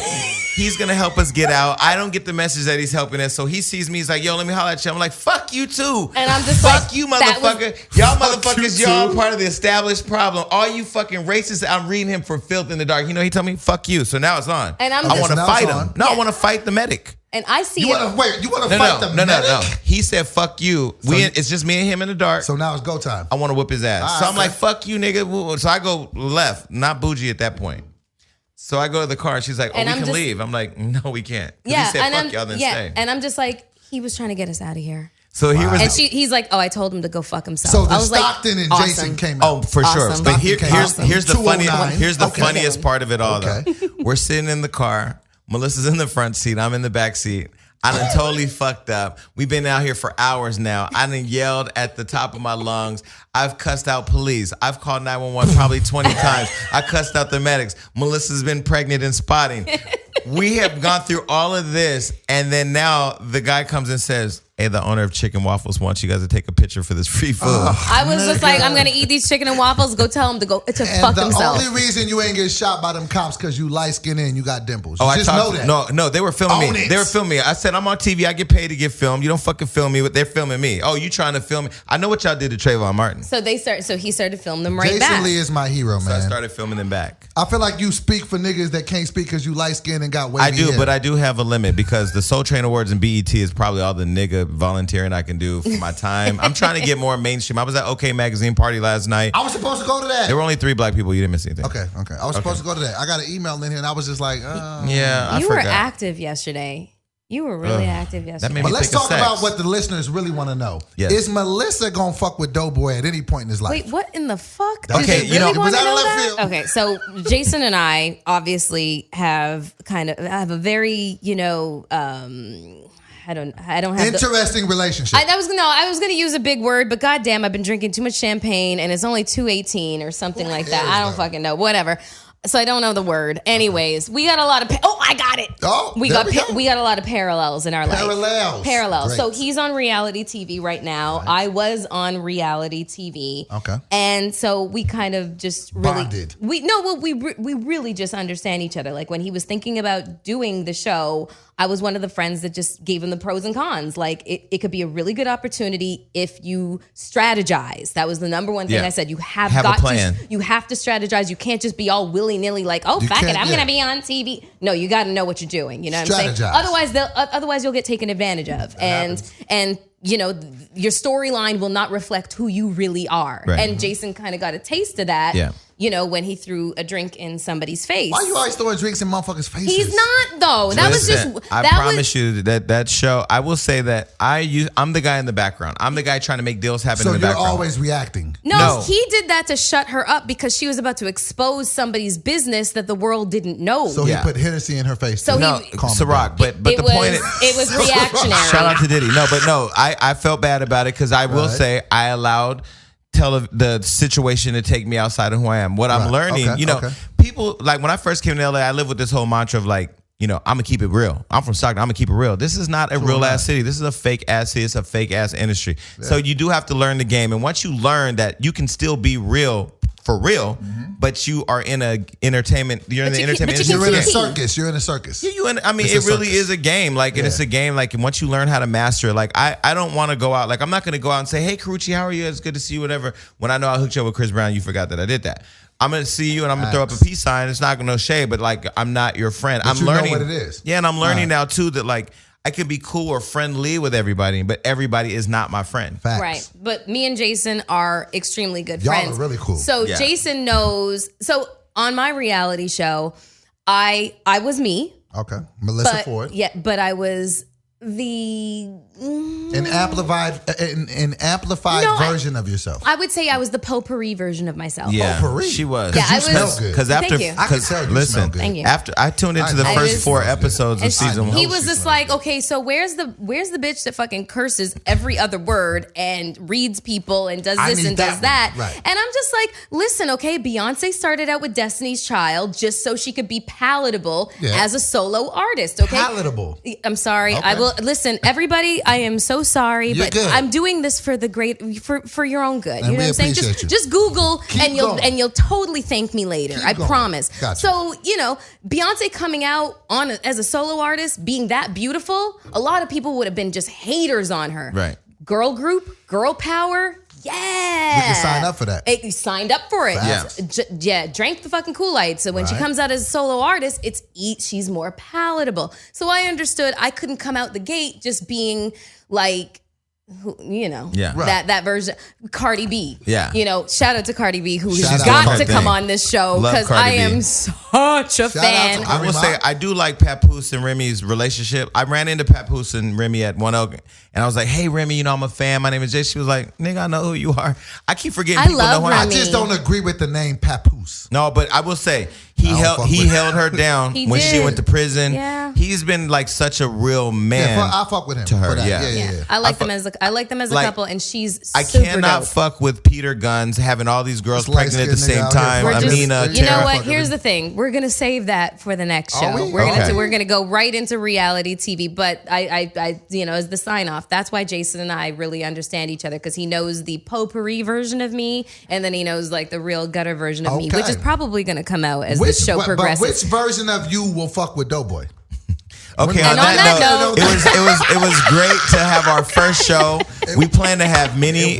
He's gonna help us get out. I don't get the message that he's helping us, so he sees me. He's like, "Yo, let me holler at you." I'm like, "Fuck you too." And I'm just fuck like, you, that was- motherfucker. Y'all Fuck motherfuckers, you y'all too. part of the established problem. All you fucking racists. I'm reading him for filth in the dark. You know, he told me, "Fuck you." So now it's on. And I'm I just- want to so now fight it's him. on. No, I Yeah. want to fight the medic. And I see You it. want to No, fight the medic? no. He said, "Fuck you." It's just me and him in the dark. So now it's go time. I want to whip his ass. All So right, I'm like, okay. "Fuck you, nigga." So I go left, not bougie at that point. So I go to the car. And she's like, "Oh, And we I'm can just- leave." I'm like, "No, we can't." 'Cause Yeah, he said, and "Fuck I'm y'all," then stay. and I'm just like, he was trying to get us out of here. So here was. And he's like, "Oh, I told him to go fuck himself." So the I was Stockton like, and awesome. Jason came out. Oh, for sure. Awesome. But Stockton came here's out. the funniest 209. here's the Okay. funniest part of it all Okay. though. We're sitting in the car. Melissa's in the front seat. I'm in the back seat. I done totally fucked up. We've been out here for hours now. I done yelled at the top of my lungs. I've cussed out police. I've called 911 probably 20 times. I cussed out the medics. Melissa's been pregnant and spotting. We have gone through all of this, and then now the guy comes and says, "Hey, the owner of Chicken Waffles wants you guys to take a picture for this free food." I was just like, I'm gonna eat these chicken and waffles. Go tell him to fuck the himself. only reason you ain't get shot by them cops because you light skinned and you got dimples. Oh, You I just know talked. that. No, they were filming Own me. it. They were filming me. I said, "I'm on TV. I get paid to get filmed. You don't fucking film me. They're filming me. Oh, you trying to film me? I know what y'all did to Trayvon Martin." So he started to film them right Jason back. Lee is my hero, So I man. started filming them back. I feel like you speak for niggas that can't speak because you light skinned and got wavy I do, hair. but I do have a limit because the Soul Train Awards and BET is probably all the nigga volunteering I can do for my time. I'm trying to get more mainstream. I was at OK Magazine party last night. I was supposed to go to that. There were only 3 black people. You didn't miss anything. Okay. I was supposed to go to that. I got an email in here and I was just like, Yeah, I You were forgot. active yesterday. You were really active yesterday. made But me let's think of talk about sex. what the listeners really want to know. Yes. Is Melyssa gonna fuck with DoBoy at any point in his life? Wait, what in the fuck? Okay, Did you know- really want Was to that know left that? field? Okay, so Jason and I obviously have a very, I don't have the, Interesting relationship. I was gonna use a big word, but goddamn, I've been drinking too much champagne, and it's only 2:18 or something like that. I don't fucking know. Whatever. So I don't know the word. Anyways, we got a lot of. I got it. Oh, we there got we go. we got a lot of parallels in our life. Parallels. Great. So he's on reality TV right now. Right. I was on reality TV. Okay. And so we kind of just really Bonded. we really just understand each other. Like when he was thinking about doing the show, I was one of the friends that just gave him the pros and cons. Like it could be a really good opportunity if you strategize. That was the number one thing Yeah. I said. You have Have a got plan. to. You have to strategize. You can't just be all willy-nilly like, oh, You fuck it, can't- I'm yeah. going to be on TV. No, you got to know what you're doing. You know what I'm saying? Strategize. Otherwise you'll get taken advantage of. And your storyline will not reflect who you really are. Right. And Jason kind of got a taste of that. Yeah. When he threw a drink in somebody's face. Why you always throwing drinks in motherfuckers' faces? He's not though. That was Listen, just. I that promise you that show. I will say that I'm the guy in the background. I'm the guy trying to make deals happen So in the you're background. always reacting. No, No. he did that to shut her up because she was about to expose somebody's business that the world didn't know. So Yeah. he put Hennessy in her face. So too. no, he- Calm Ciroc, down. but the point is, it was reactionary. shout out to Diddy. No, I felt bad about it because I will Right. say I allowed the situation to take me outside of who I am. What I'm Right. learning, Okay. people like when I first came to LA, I lived with this whole mantra of like, I'm gonna keep it real. I'm from Stockton. I'm gonna keep it real. This is not a real ass city. This is a fake ass city. It's a fake ass industry. So you do have to learn the game. And once you learn that you can still be real for real, but you are in a entertainment. You're in the entertainment but you industry. You're in a Kiki. circus. You're in a circus. Yeah, It's it a really circus. is a game. Like, and it's a game. Like, and once you learn how to master it, like, I don't want to go out. Like, I'm not going to go out and say, "Hey, Carucci, how are you? It's good to see you." Whatever. When I know I hooked you up with Chris Brown, you forgot that I did that. I'm going to see you and I'm going to throw up a peace sign. It's not going to shade, but like, I'm not your friend. I'm you know learning what it is. Yeah, and I'm learning Right. now too that like I can be cool or friendly with everybody, but everybody is not my friend. Facts. Right. But me and Jason are extremely good Y'all friends. are really cool. So Yeah. Jason knows. So on my reality show, I was me. Okay. Melissa But Ford. yeah, but I was An amplified No, version of yourself. I would say I was the potpourri version of myself. Yeah, Potpourri. she was. Yeah, I you was- smell good. Because after, Thank you. I can tell you smell listen, good. Thank you. after I tuned into the I first was- 4 episodes of And season know one. he was she just smells like, okay, so where's the bitch that fucking curses every other word and reads people and does I this need and that does that? one. Right. And I'm just like, listen, okay, Beyonce started out with Destiny's Child just so she could be palatable Yeah. as a solo artist, okay? Palatable. I'm sorry. I Okay. will Well, listen, everybody, I am so sorry, You're but good. I'm doing this for the for your own good. And you know we what I'm saying? appreciate you. Just Google and going. you'll totally thank me later. I going. promise. Gotcha. So, Beyonce coming out as a solo artist, being that beautiful, a lot of people would have been just haters on her. Right. Girl group, girl power. Yeah. We can sign up for that. You signed up for it. Yeah. Drank the fucking Kool-Aid. So when she comes out as a solo artist, she's more palatable. So I understood I couldn't come out the gate just being like, that version. Cardi B. Yeah. Shout out to Cardi B, who Shout has out got to to her come thing. on this show Love because Cardi I B. am such a fan. out to I will say I do like Papoose and Remy's relationship. I ran into Papoose and Remy at One Oak, and I was like, "Hey, Remy, I'm a fan. My name is Jay." She was like, "Nigga, I know who you are." I keep forgetting I people love know who I am. I just don't agree with the name Papoose. No, but I will say he fuck with held her down He when she did. went to prison. Yeah. He's been like such a real man. I fuck with him to her, for that. yeah. Yeah. I like them as a like, couple, and she's I super cannot dope. fuck with Peter Guns having all these girls This pregnant at the light-skinned same nigga out time. here. We're just- Amina, you know Tara. what? Here's the thing. We're gonna save that for the next show. Are we? We're gonna go right into reality TV. But I as the sign off, that's why Jason and I really understand each other, because he knows the potpourri version of me, and then he knows like the real gutter version of me, which is probably gonna come out as the show progresses. But which version of you will fuck with DoBoy? Okay, And on on that that note, note- it was great to have our first show. We plan to have many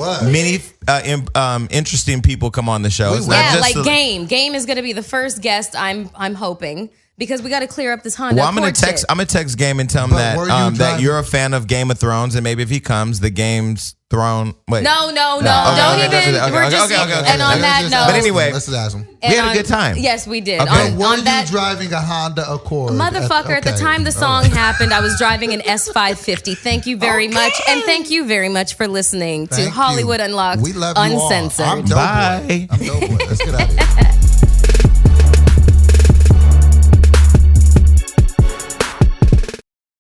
interesting people come on the show. It's not Yeah, just like Game. Game is gonna be the first guest. I'm hoping. Because we got to clear up this Honda. Well, I'm gonna Accord text. shit. I'm gonna text Game and tell him But were you that driving? you're a fan of Game of Thrones, and maybe if he comes, the Game's Throne. Wait, No, Okay, don't okay, even. okay, We're okay, just. okay. And on that note. But anyway, let's ask him. we had a good time. Yes, we did. Okay. Were On you that. driving a Honda Accord? Motherfucker, at the time the song happened, I was driving an S550. Thank you very much. And thank you very much for listening to Thank Hollywood you. Unlocked We love you all. Uncensored. I'm DoBoy. Bye. I'm DoBoy. Let's get out of here.